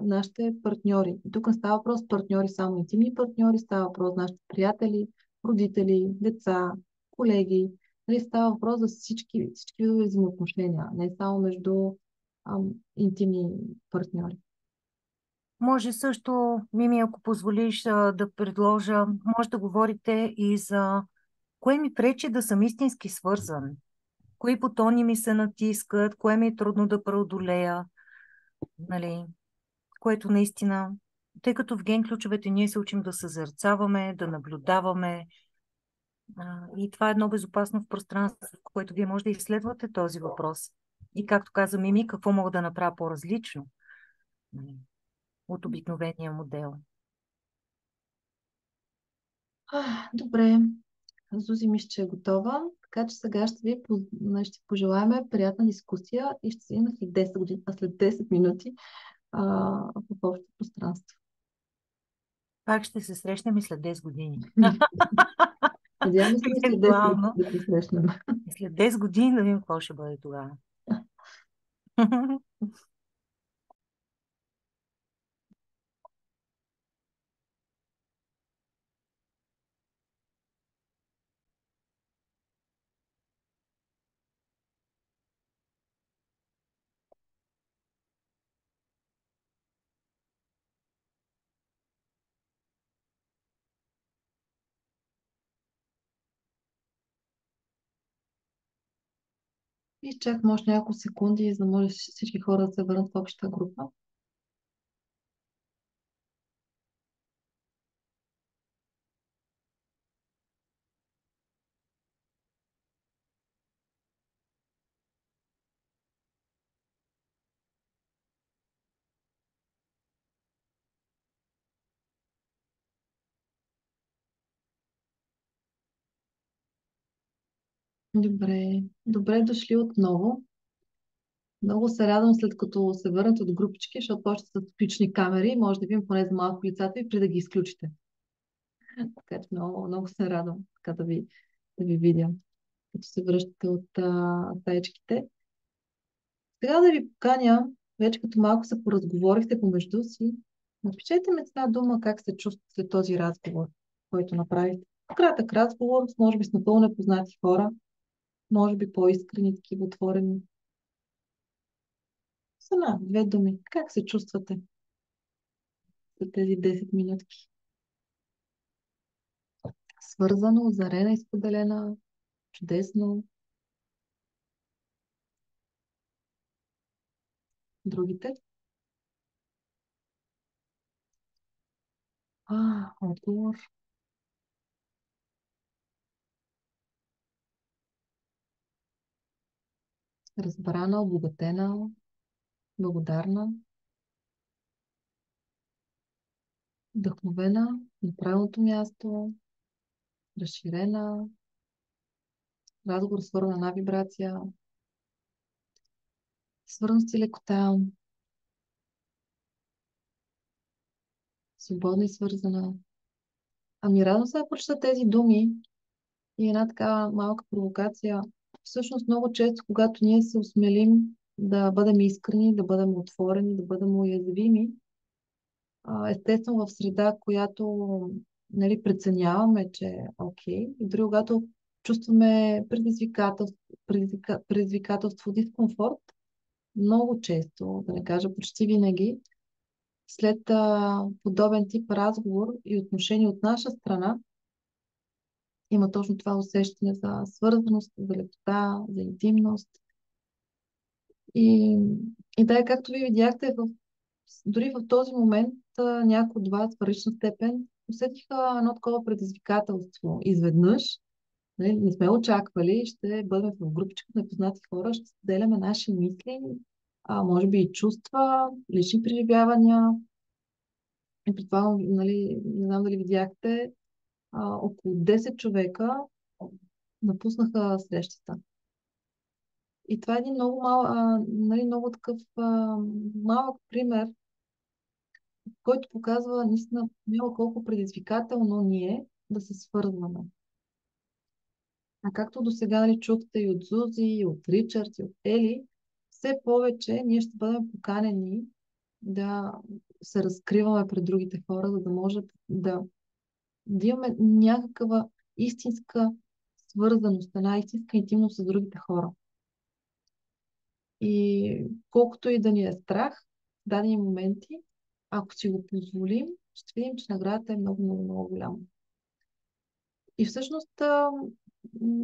нашите партньори. И тук не става въпрос партньори, само интимни партньори, става въпрос за нашите приятели, родители, деца, колеги. Нали, става въпрос за всички видове взаимоотношения, не само между интимни партньори. Може също, Мими, ако позволиш да предложа, може да говорите и за кое ми пречи да съм истински свързан, кои бутони ми се натискат, кое ми е трудно да преодолея, нали, което наистина, тъй като в ген ключовете ние се учим да съзерцаваме, да наблюдаваме, и това е едно безопасно в пространство, в което вие може да изследвате този въпрос. И както каза Мими, какво мога да направя по-различно, нали, от обикновения модел. Добре, Зузи мисля, че е готова, така че сега ще пожелаем приятна дискусия и ще се видим след 10 години, след 10 минути в общото пространство. Пак ще се срещнем и след 10 години. Надяваме се и след 10 минути Евентуално. да се срещнем. След 10 години да видим какво ще бъде тогава. И изчакам още няколко секунди, за да може всички хора да се върнат в общата група. Добре, добре дошли отново. Много се радвам след като се върнете от групички, защото почте с включени камери. Може да видим поне за малко лицата ви, преди да ги изключите. Така че много, много се радвам така да ви видя, като се връщате от стаечките. Сега да ви поканя, вече като малко се поразговорихте помежду си, напишете ми с една дума как се чувствате след този разговор, който направихте. Кратък разговор, може би с напълно непознати хора, може би по-искрени, такива отворени. С една-две думи. Как се чувствате за тези 10 минутки? Свързано, озарена, изподелена, чудесно. Другите? Отговор. Разбрана, обогатена, благодарна, вдъхновена, на правилното място, разширена, разговор свързан на една вибрация, свързаност и лекота, свободна и свързана. Ами радвам се да прочета тези думи и една така малка провокация. Всъщност много често, когато ние се осмелим да бъдем искрени, да бъдем отворени, да бъдем уязвими, естествено в среда, която нали, преценяваме, че е окей, и дори когато чувстваме предизвикателство, дискомфорт, много често, да не кажа почти винаги, след подобен тип разговор и отношение от наша страна, има точно това усещане за свързаност, за лекота, за интимност. И, и да, както ви видяхте, дори в този момент някои от вас в различна степен усетиха едно такова предизвикателство. Изведнъж, нали, не сме очаквали, ще бъдем в групичка на непознати хора, ще споделяме наши мисли, може би и чувства, лични преживявания. И при това, нали, не знам дали видяхте, около 10 човека напуснаха срещата. И това е един много нали, много такъв малък пример, който показва наистина много колко предизвикателно ни е да се свързваме. А както до сега нали, чухте и от Зузи, и от Ричард, и от Ели, все повече ние ще бъдем поканени да се разкриваме пред другите хора, за да може да имаме някаква истинска свързаност, една истинска интимност с другите хора. И колкото и да ни е страх в дадени моменти, ако си го позволим, ще видим, че наградата е много, много, много голяма. И всъщност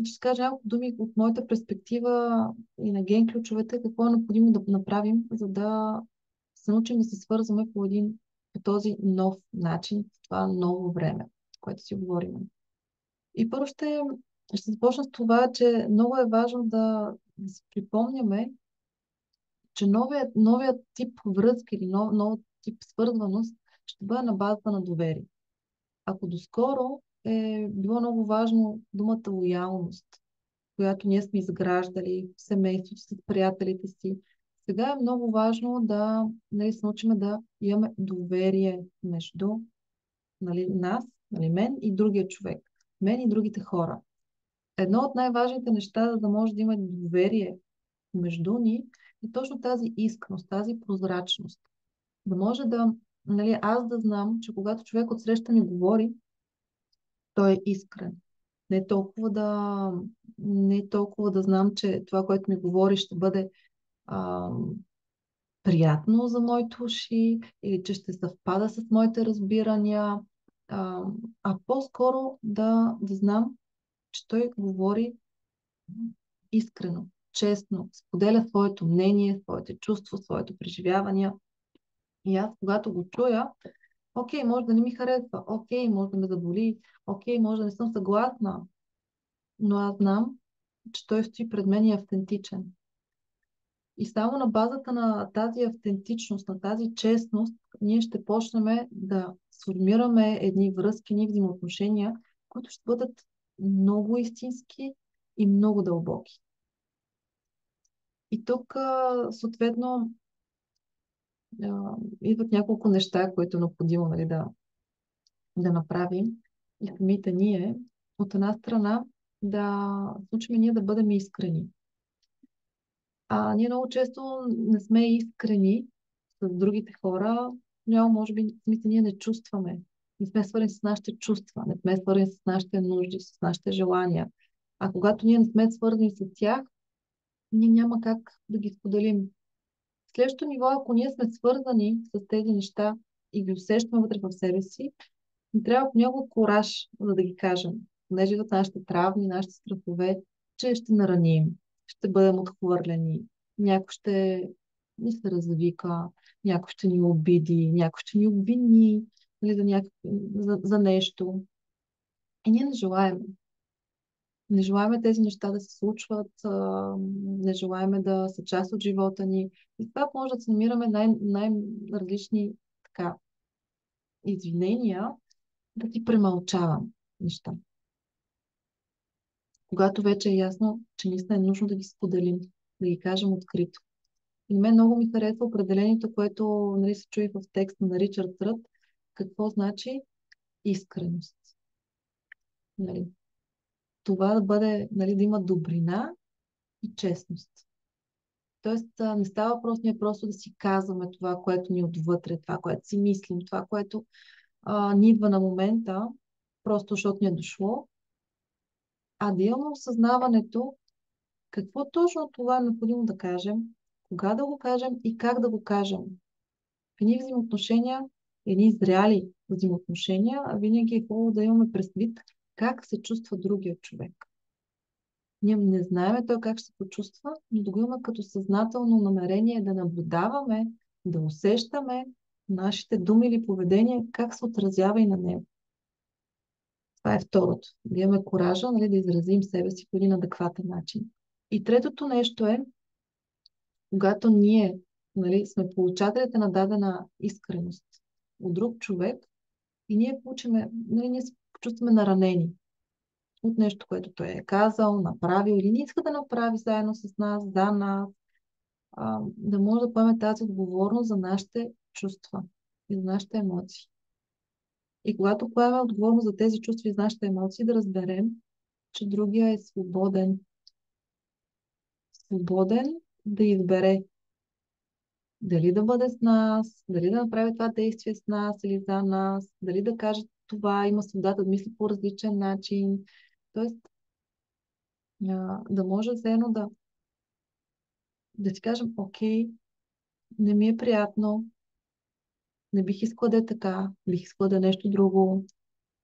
ще кажа няколко думи от моята перспектива и на ген ключовете, какво е необходимо да направим, за да се научим да се свързваме по този нов начин, в това ново време, което си говорим. И първо ще започна с това, че много е важно да си припомняме, че новият тип връзка или нов тип свързваност ще бъде на базата на доверие. Ако доскоро е било много важно думата лоялност, която ние сме изграждали в семейството, с приятелите си, сега е много важно да нали, се научим да имаме доверие между нали, нас, нали, мен и другия човек, мен и другите хора. Едно от най-важните неща, за да може да има доверие между ни, е точно тази искреност, тази прозрачност. Да може нали, аз да знам, че когато човек отсреща ми говори, той е искрен. Не толкова да знам, че това, което ми говори, ще бъде а, приятно за моите уши или че ще съвпада с моите разбирания, а по-скоро да знам, че той говори искрено, честно, споделя своето мнение, своите чувства, своите преживявания. И аз, когато го чуя, окей, може да не ми харесва, окей, може да ме заболи, окей, може да не съм съгласна, но аз знам, че той стои пред мен и е автентичен. И само на базата на тази автентичност, на тази честност, ние ще почнем да сформираме едни връзки, едни взаимоотношения, които ще бъдат много истински и много дълбоки. И тук, съответно, идват няколко неща, които е необходимо, нали, да направим. И самите ние, от една страна, да случим ние да бъдем искрени. Ние много често не сме искрени с другите хора, но може би самите ние не чувстваме. Не сме свързани с нашите чувства, не сме свързани с нашите нужди, с нашите желания. А когато ние не сме свързани с тях, ние няма как да ги споделим. Следващото ниво, ако ние сме свързани с тези неща и ги усещаме вътре в себе си, ни трябва много кораж, за да ги кажем. Понеже идват нашите травми, нашите страхове, че ще нараним, ще бъдем отхвърлени, някой ще ни се развика, някой ще ни обиди, някой ще ни обвини, нали, за нещо. И ние не желаем. Не желаем тези неща да се случват, не желаем да са част от живота ни. И това може да се намираме най-различни така, извинения, да ти премълчавам неща. Когато вече е ясно, че наистина е нужно да ги споделим, да ги кажем открито. И мен много ми харесва определението, което, нали, се чуи в текста на Ричард Рът, какво значи искреност. Нали? Това да бъде, нали, да има добрина и честност. Тоест, не става въпрос ние просто да си казваме това, което ни е отвътре, това, което си мислим, това, което ни идва на момента, просто защото ни е дошло, а да имаме осъзнаването какво точно това е необходимо да кажем, кога да го кажем и как да го кажем. В едни взаимоотношения, едни зряли взаимоотношения, винаги е хубаво да имаме предвид как се чувства другия човек. Ние не знаем той как ще се почувства, но да го имаме като съзнателно намерение да наблюдаваме, да усещаме нашите думи или поведение, как се отразява и на него. Това е второто. Да имаме коража, нали, да изразим себе си по един адекватен начин. И третото нещо е, когато ние, нали, сме получателите на дадена искреност от друг човек и ние получиме, нали, ние се почувстваме наранени от нещо, което той е казал, направил или не иска да направи заедно с нас, за нас, да може да поеме тази отговорност за нашите чувства и за нашите емоции. И когато поемем отговорност за тези чувства и за нашите емоции, да разберем, че другия е свободен. Свободен да избере дали да бъде с нас, дали да направи това действие с нас или за нас, дали да каже това, има свободата да мисли по различен начин. Тоест, да може заедно да си кажем, окей, не ми е приятно, не бих искала да е така, бих искала да е нещо друго,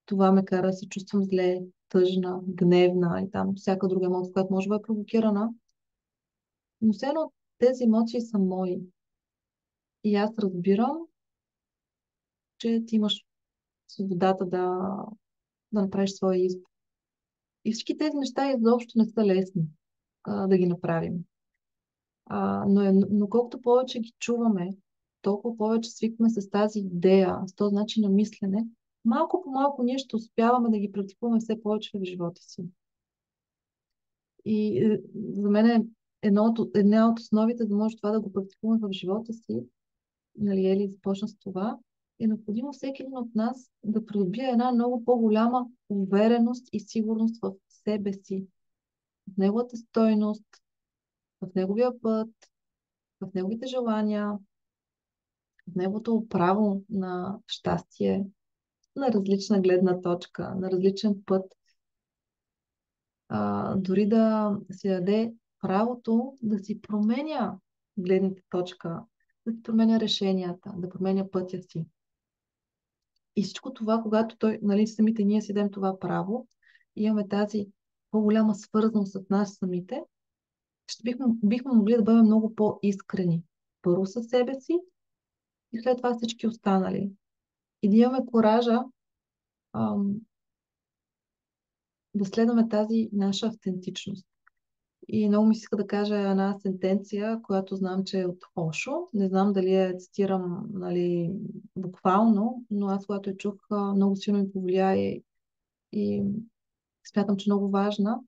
това ме кара да се чувствам зле, тъжна, гневна и там всяка друга емоция, която може да е провокирана. Но все едно тези емоции са мои. И аз разбирам, че ти имаш свободата да направиш своя избор. И всички тези неща изобщо не са лесни да ги направим. Но колкото повече ги чуваме, толкова повече свикваме с тази идея, с този начин на мислене, малко по малко ние ще успяваме да ги практикуваме все повече в живота си. И за мен е една от основите, да може това да го практикуваме в живота си, нали, Ели започна с това, е необходимо всеки един от нас да придобие една много по-голяма увереност и сигурност в себе си, в неговата стойност, в неговия път, в неговите желания, в неговото право на щастие, на различна гледна точка, на различен път. Дори да си даде правото да си променя гледната точка, да си променя решенията, да променя пътя си. И всичко това, когато той, нали, самите ние си дадем това право, и имаме тази по-голяма свързаност с нас самите, бихме могли да бъдем много по-искрени. Първо със себе си и след това всички останали. И да имаме коража да следваме тази наша автентичност. И много ми се иска да кажа една сентенция, която знам, че е от Ошо. Не знам дали я цитирам, нали, буквално, но аз когато я чух, много силно ми повлия и смятам, че е много важна.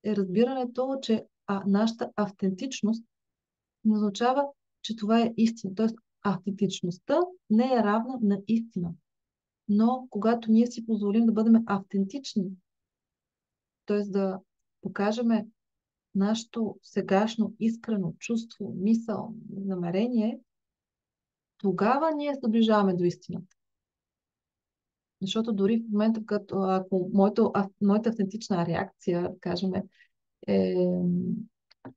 е разбирането, че нашата автентичност не означава, че това е истина. Тоест, автентичността не е равна на истина. Но когато ние си позволим да бъдем автентични, т.е. да покажем нашето сегашно искрено чувство, мисъл, намерение, тогава ние се доближаваме до истината. Защото дори в момента, като ако моята автентична реакция, да кажем, е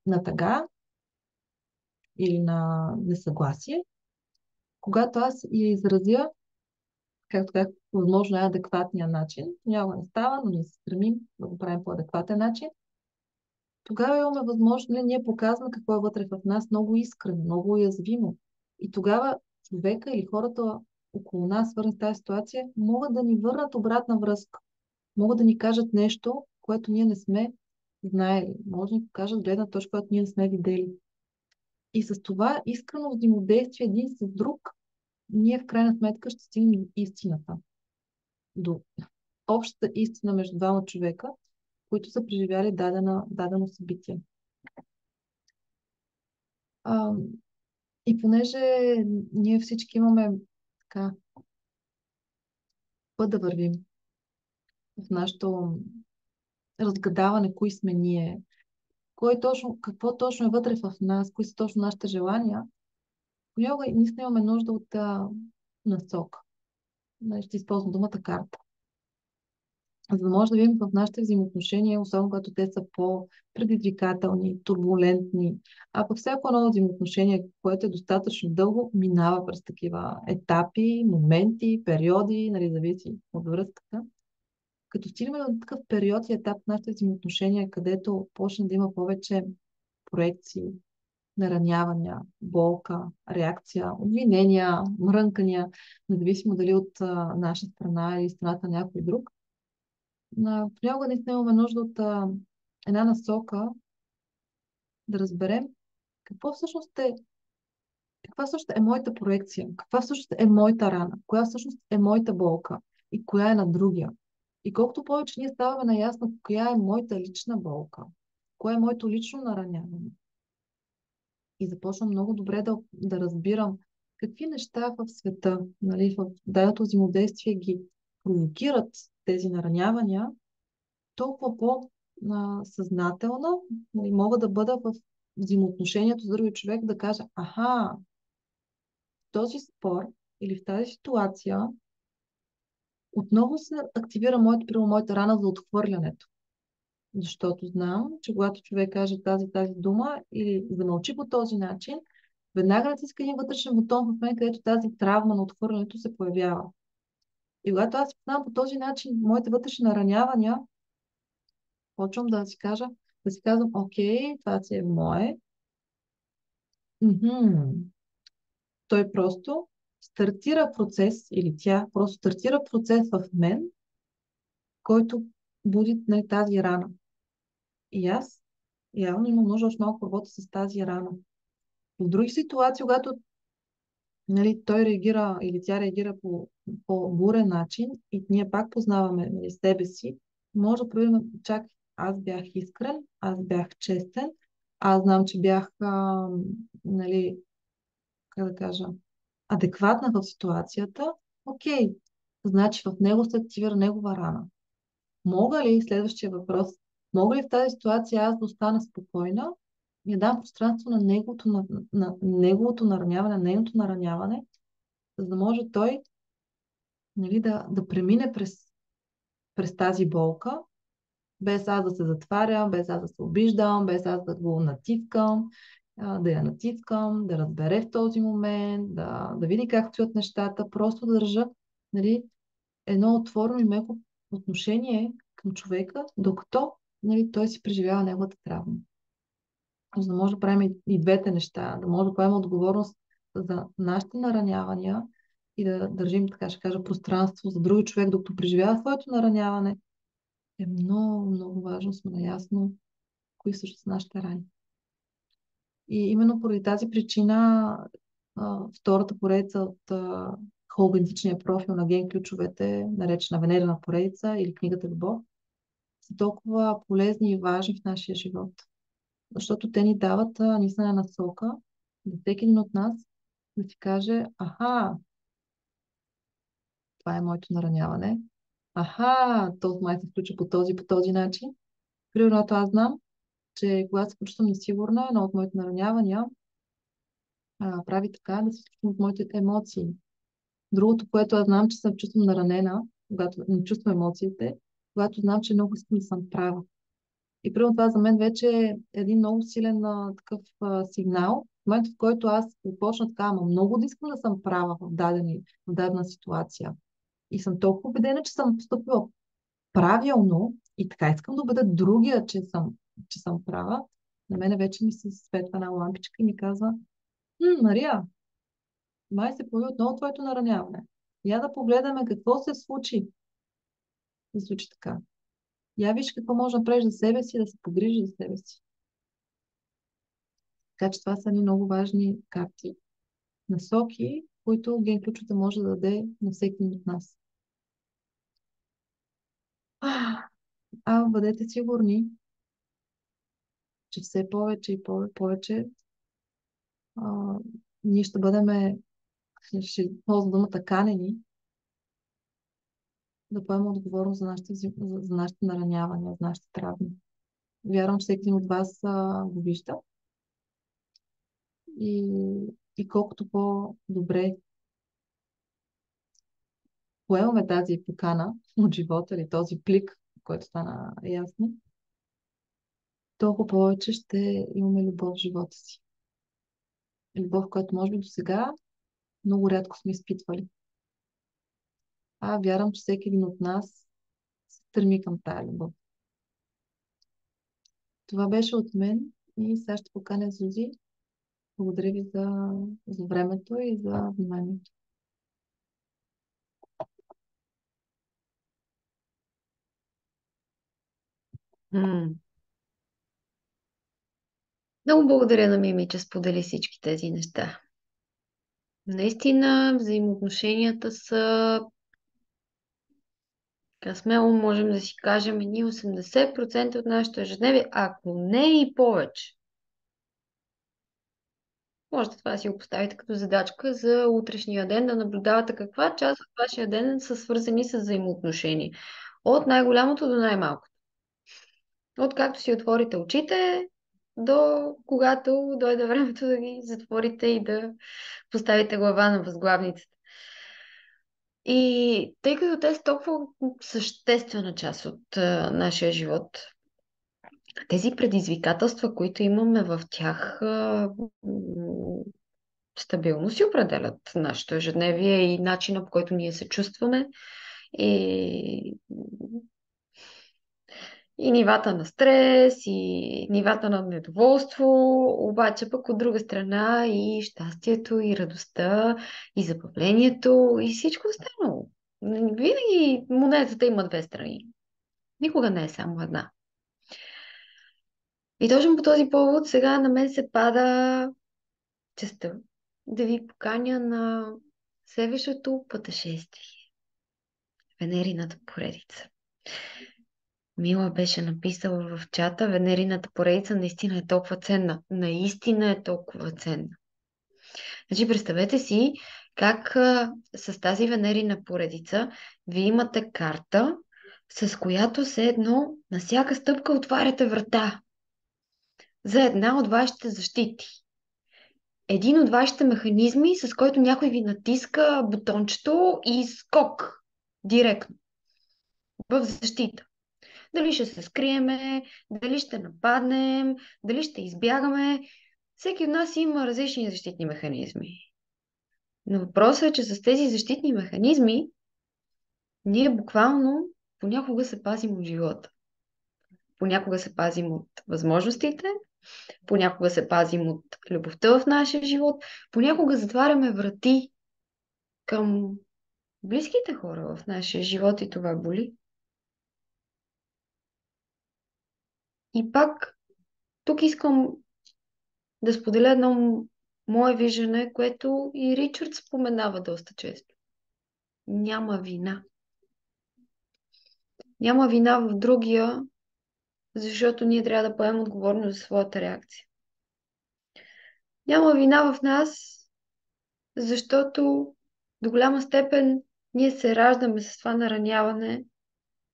на тъга или на несъгласие, когато аз я изразя, както казах, по възможно най-адекватния начин, няма не става, но ние се стремим да го правим по адекватен начин, тогава имаме възможност, ние показваме какво е вътре в нас много искрено, много уязвимо. И тогава човека или хората около нас, свързани с тази ситуация, могат да ни върнат обратна връзка. Могат да ни кажат нещо, което ние не сме знаели. Може да ни покажат гледна точка, която ние не сме видели. И с това искрено взаимодействие един с друг, ние в крайна сметка ще стигнем до истината. До общата истина между двама човека, които са преживяли дадено събитие. И понеже ние всички имаме така път да вървим в нашето разгадаване, кои сме ние, какво точно е вътре в нас, кои са точно нашите желания, понякога наистина имаме нужда от насока. Ще използвам думата карта. За да може да видим в нашите взаимоотношения, особено когато те са по-предизвикателни, турбулентни, а пък всяко едно взаимоотношение, което е достатъчно дълго, минава през такива етапи, моменти, периоди, нали, зависи от връзката. Като стигнем до такъв период и етап в нашите взаимоотношения, където почне да има повече проекции, наранявания, болка, реакция, обвинения, мрънкания, независимо дали от наша страна или страната на някой друг, понякога наистина имаме нужда от една насока да разберем каква всъщност е моята проекция, каква всъщност е моята рана, коя всъщност е моята болка и коя е на другия. И колкото повече ние ставаме наясно коя е моята лична болка, кое е моето лично нараняване. И започвам много добре да разбирам какви неща в света, нали, в даденото взаимодействие ги провокират тези наранявания, толкова по-съзнателна, нали, мога да бъда в взаимоотношението с другия човек, да кажа, в този спор или в тази ситуация отново се активира моята рана за отхвърлянето. Защото знам, че когато човек каже тази дума или замълчи по този начин, веднага натиска един вътрешен бутон в мен, където тази травма на отхвърлянето се появява. И когато аз знам по този начин моите вътрешни наранявания, почвам да си казвам, окей, това си е мое. Той просто стартира процес, или тя просто стартира процес в мен, който буди тази рана. И аз явно имам нужда още малко работа с тази рана. В други ситуации, когато нали, той реагира или тя реагира по бурен начин и ние пак познаваме нали, себе си, може да проверим, чак аз бях искрен, аз бях честен, аз знам, че бях нали, как да кажа, адекватна в ситуацията, окей, значи в него се активира негова рана. Мога ли, следващия въпрос, мога ли в тази ситуация аз да остана спокойна и да дам пространство на неговото нараняване, на нейното нараняване, за да може той нали, да премине през тази болка, без аз да се затварям, без аз да се обиждам, без аз да го натискам, да я натискам, да разбере в този момент, да види как стоят нещата, просто да държа нали, едно отворено и меко отношение към човека, докато нали, той си преживява неговата травма. За да може да правим и двете неща, да може да поемем отговорност за нашите наранявания и да държим, така ще кажа, пространство за други човек, докато преживява своето нараняване, е много, много важно сме наясно кои също са нашите рани. И именно поради тази причина втората поредица от хологенетичния профил на ген ключовете, наречена Венерина поредица или книгата Любов, са толкова полезни и важни в нашия живот. Защото те ни дават наистина насока да всеки един от нас да си каже, аха, това е моето нараняване. Аха, то май се случва по този начин. Примерно, аз знам, че когато се почувствам несигурна, едно от моите наранявания прави така да се случвам от моите емоции. Другото, което аз знам, че се чувствам наранена, когато не чувствам емоциите, когато знам, че много искам да съм права. И примерно това за мен вече е един много силен такъв сигнал. В момента, в който аз започна така, ама много да искам да съм права в дадена ситуация. И съм толкова убедена, че съм поступила правилно и така искам да убедя другия, че съм права. На мене вече ми се светва една лампичка и ми казва, Мария, май се появи отново твоето нараняване. Я да погледаме какво се случи. Да се случи така. Я виж какво може да направиш за себе си, да се погрижи за себе си. Така че това са ни много важни карти, насоки, които ген ключата може да даде на всеки един от нас. Бъдете сигурни, че все повече и повече ние ще бъдем, ще ползвам думата канени, да поемем отговорност за нашите наранявания, за нашите травми. Вярвам, че всеки един от вас го вижда. И колкото по-добре поемаме тази покана от живота или този плик, който стана ясно, толкова повече ще имаме любов в живота си. Любов, която може би до сега много рядко сме изпитвали. Вярвам, че всеки един от нас се стърми към тази любов. Това беше от мен и сега ще поканя Зузи. Благодаря ви за времето и за вниманието. Много благодаря на Мими, че сподели всички тези неща. Наистина, взаимоотношенията са, така смело можем да си кажем, едни 80% от нашето ежедневие, ако не и повече. Можете това да си го поставите като задачка за утрешния ден, да наблюдавате каква част от вашия ден са свързани с взаимоотношения. От най-голямото до най-малкото. Откакто си отворите очите, до когато дойде времето да ги затворите и да поставите глава на възглавницата. И тъй като те са толкова съществена част от нашия живот, тези предизвикателства, които имаме в тях, стабилно си определят нашето ежедневие и начина, по който ние се чувстваме. И нивата на стрес, и нивата на недоволство, обаче пък от друга страна и щастието, и радостта, и забавлението, и всичко останало. Винаги монетата има две страни. Никога не е само една. И точно по този повод сега на мен се пада честта да ви поканя на следващото пътешествие. Венерината поредица. Мила беше написала в чата, Венерината поредица наистина е толкова ценна. Наистина е толкова ценна. Значи, представете си как с тази Венерина поредица вие имате карта, с която все едно на всяка стъпка отваряте врата за една от вашите защити. Един от вашите механизми, с който някой ви натиска бутончето и скок директно в защита. Дали ще се скриеме, дали ще нападнем, дали ще избягаме. Всеки от нас има различни защитни механизми. Но въпросът е, че с тези защитни механизми ние буквално понякога се пазим от живота. Понякога се пазим от възможностите, понякога се пазим от любовта в нашия живот, понякога затваряме врати към близките хора в нашия живот и това боли. И пак тук искам да споделя едно мое виждане, което и Ричард споменава доста често. Няма вина. Няма вина в другия защото ние трябва да поемем отговорност за своята реакция. Няма вина в нас, защото до голяма степен ние се раждаме с това нараняване,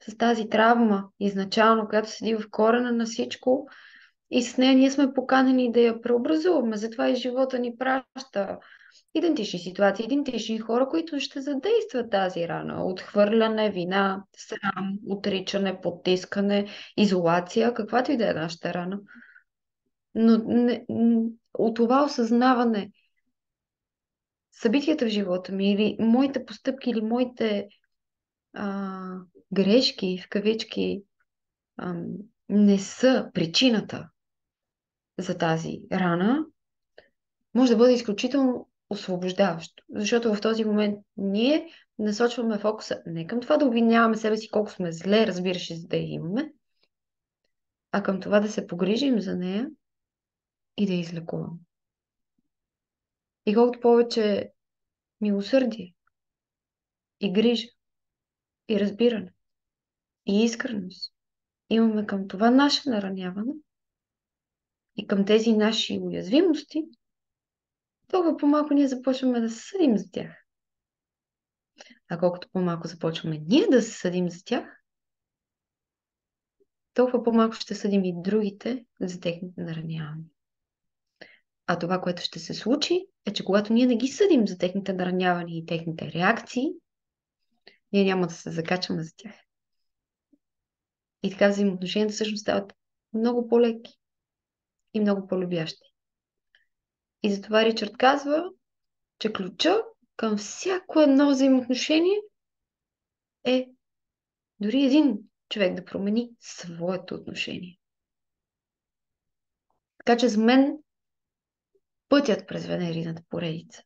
с тази травма изначално, която седи в корена на всичко и с нея ние сме поканени да я преобразуваме. Затова и живота ни праща идентични ситуации, идентични хора, които ще задействат тази рана. Отхвърляне, вина, срам, отричане, потискане, изолация, каквато и да е нашата рана. Но от това осъзнаване, събитията в живота ми или моите постъпки или моите а, грешки, в кавички, не са причината за тази рана, може да бъде изключително освобождаващо. Защото в този момент ние насочваме фокуса не към това да обвиняваме себе си колко сме зле, разбираш, за да я имаме, а към това да се погрижим за нея и да я излекуваме. И колкото повече милосърдие и грижа и разбиране и искреност имаме към това наше нараняване и към тези наши уязвимости, толкова по-малко ние започваме да се съдим за тях. А колкото по-малко започваме ние да се съдим за тях, толкова по-малко ще съдим и другите за техните наранявания. А това, което ще се случи, е, че когато ние не ги съдим за техните наранявания и техните реакции, ние няма да се закачаме за тях. И така взаимоотношенията всъщност стават много по-леки и много по-любящи. И затова Ричард казва, че ключа към всяко едно взаимоотношение е дори един човек да промени своето отношение. Така че за мен пътят през венерината поредица,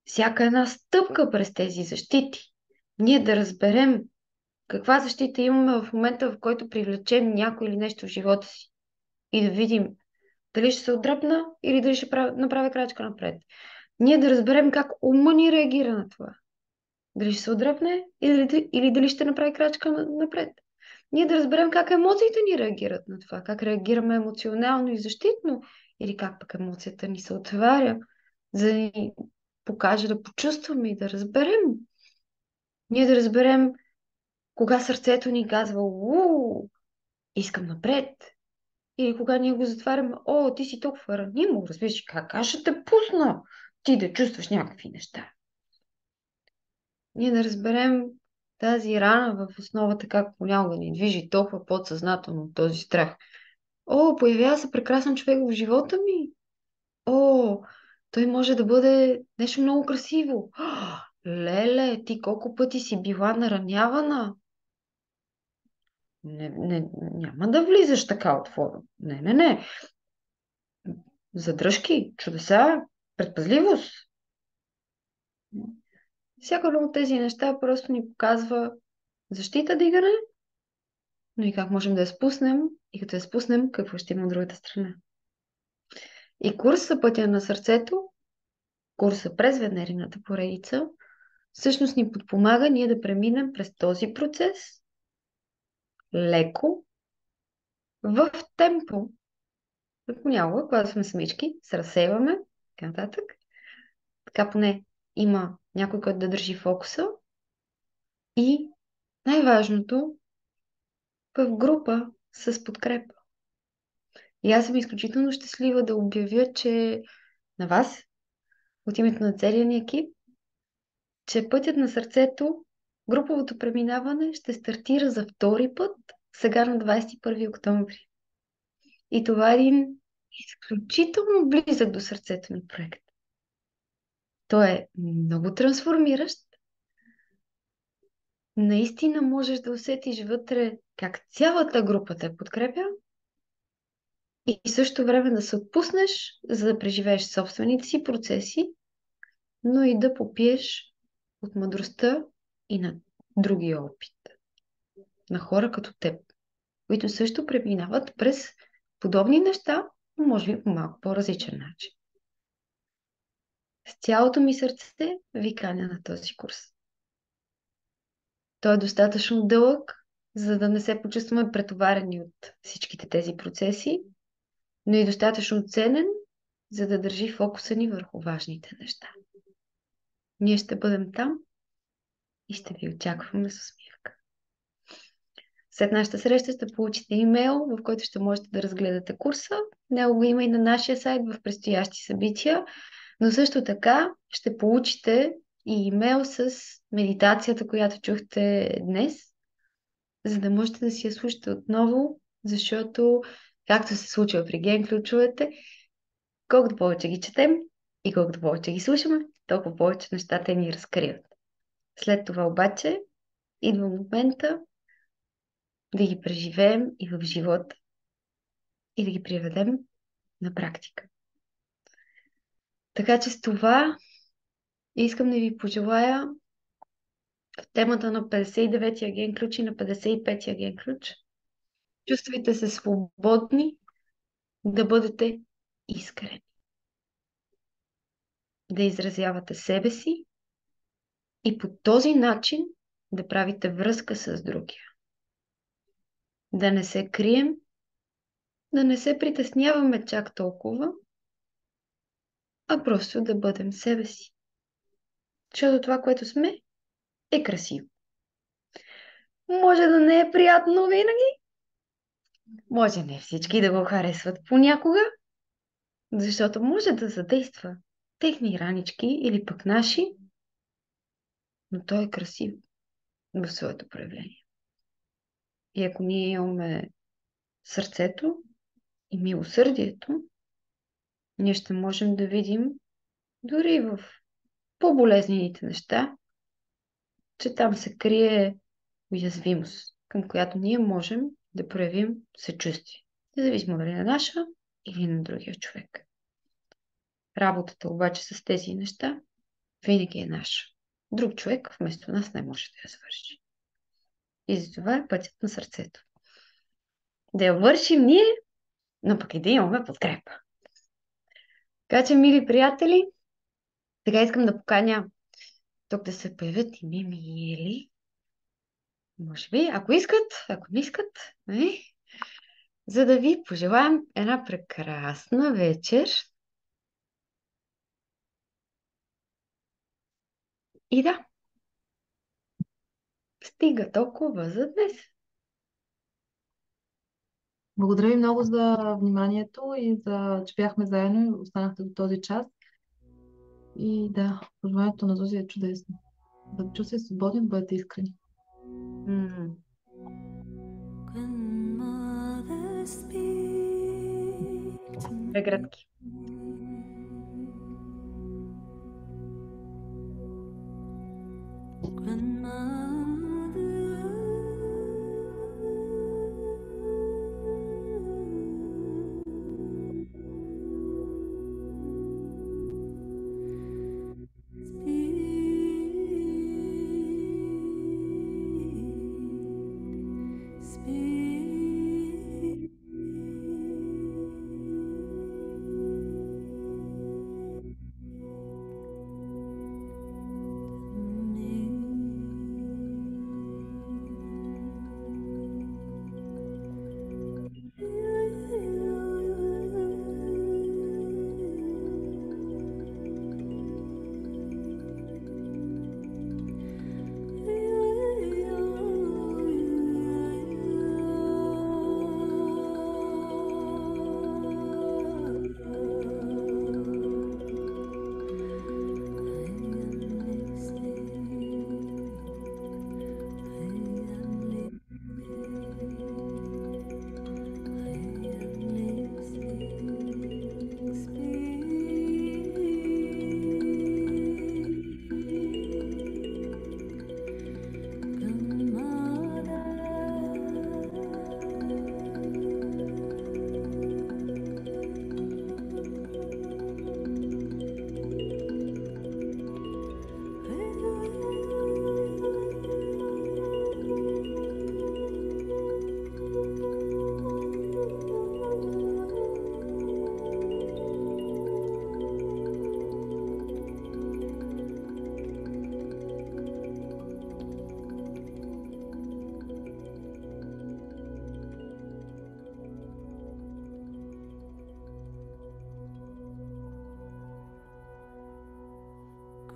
всяка една стъпка през тези защити, ние да разберем каква защита имаме в момента, в който привлечем някой или нещо в живота си и да видим дали ще се отдръпна или дали ще направя крачка напред. Ние да разберем как ума ни реагира на това. Дали ще се отдръпне или дали ще направи крачка напред. Ние да разберем как емоциите ни реагират на това, как реагираме емоционално и защитно, или как пък емоцията ни се отваря, за да ни покаже да почувстваме и да разберем. Ние да разберем кога сърцето ни казва уу, искам напред. Или кога ние го затваряме, о, ти си толкова ранимо, разбираш как, аз ще те пусна, ти да чувстваш някакви неща. Ние да разберем тази рана в основата, как понякога ни движи толкова подсъзнателно този страх. О, появява се прекрасен човек в живота ми. О, той може да бъде нещо много красиво. Леле, ти колко пъти си била наранявана. Няма да влизаш така отворено. Не. Задръжки, чудеса, предпазливост. Всяко едно от тези неща просто ни показва защита дигане, но и как можем да я спуснем и като я спуснем, какво ще има от другата страна. И курса Пътя на сърцето, курса през венерината поредица, всъщност ни подпомага ние да преминем през този процес леко, в темпо. Понякога, когато сме самички, се разсейваме, така нататък. Така поне има някой, който да държи фокуса. И най-важното, в група с подкрепа. И аз съм изключително щастлива да обявя, че на вас, от името на целия ни екип, че Пътят на сърцето, груповото преминаване ще стартира за втори път, сега на 21 октомври. И това е един изключително близък до сърцето ми проект. Той е много трансформиращ. Наистина можеш да усетиш вътре как цялата група те подкрепя и също време да се отпуснеш, за да преживееш собствените си процеси, но и да попиеш от мъдростта и на други опит. На хора като теб, които също преминават през подобни неща, но може би по малко по-различен начин. С цялото ми сърце ви каня на този курс. Той е достатъчно дълъг, за да не се почувстваме претоварени от всичките тези процеси, но и достатъчно ценен, за да държи фокуса ни върху важните неща. Ние ще бъдем там и ще ви очакваме с усмивка. След нашата среща ще получите имейл, в който ще можете да разгледате курса. Него го има и на нашия сайт в предстоящи събития, но също така ще получите и имейл с медитацията, която чухте днес, за да можете да си я слушате отново, защото, както се случва при ген ключовете, колкото повече ги четем и колкото повече ги слушаме, толкова повече нещата ни разкриват. След това обаче идва момента да ги преживеем и в живота и да ги приведем на практика. Така че с това искам да ви пожелая в темата на 59-я ген ключ и на 55-я ген ключ. Чувствайте се свободни да бъдете искрени. Да изразявате себе си и по този начин да правите връзка с другия. Да не се крием, да не се притесняваме чак толкова, а просто да бъдем себе си. Защото това, което сме, е красиво. Може да не е приятно винаги, може не всички да го харесват понякога, защото може да задейства техни ранички или пък наши, но той е красив в своето проявление. И ако ние имаме сърцето и милосърдието, ние ще можем да видим дори в по-болезнените неща, че там се крие уязвимост, към която ние можем да проявим съчувствие. Независимо дали на наша или на другия човек. Работата обаче с тези неща винаги е наша. Друг човек вместо нас не може да я свърши. И затова е пътят на сърцето. Да я вършим ние, но пък и да имаме подкрепа. Така че, мили приятели, сега искам да поканя тук да се появят и Мими и Ели. Може би, ако искат, ако не искат, за да ви пожелаем една прекрасна вечер. И да, стига толкова за днес. Благодаря ви много за вниманието и за, че бяхме заедно и останахте до този час. И да, пожеланието на Зузи е чудесно. Да чувствате се свободни, да бъдете искрени. When mothers speak to me, Прегръдки.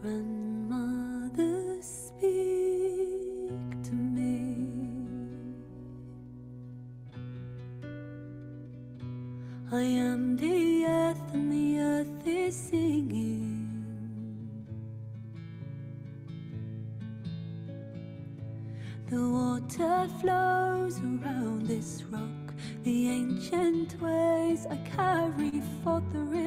Grandmother, speak to me. I am the earth and the earth is singing. The water flows around this rock, the ancient ways I carry forth the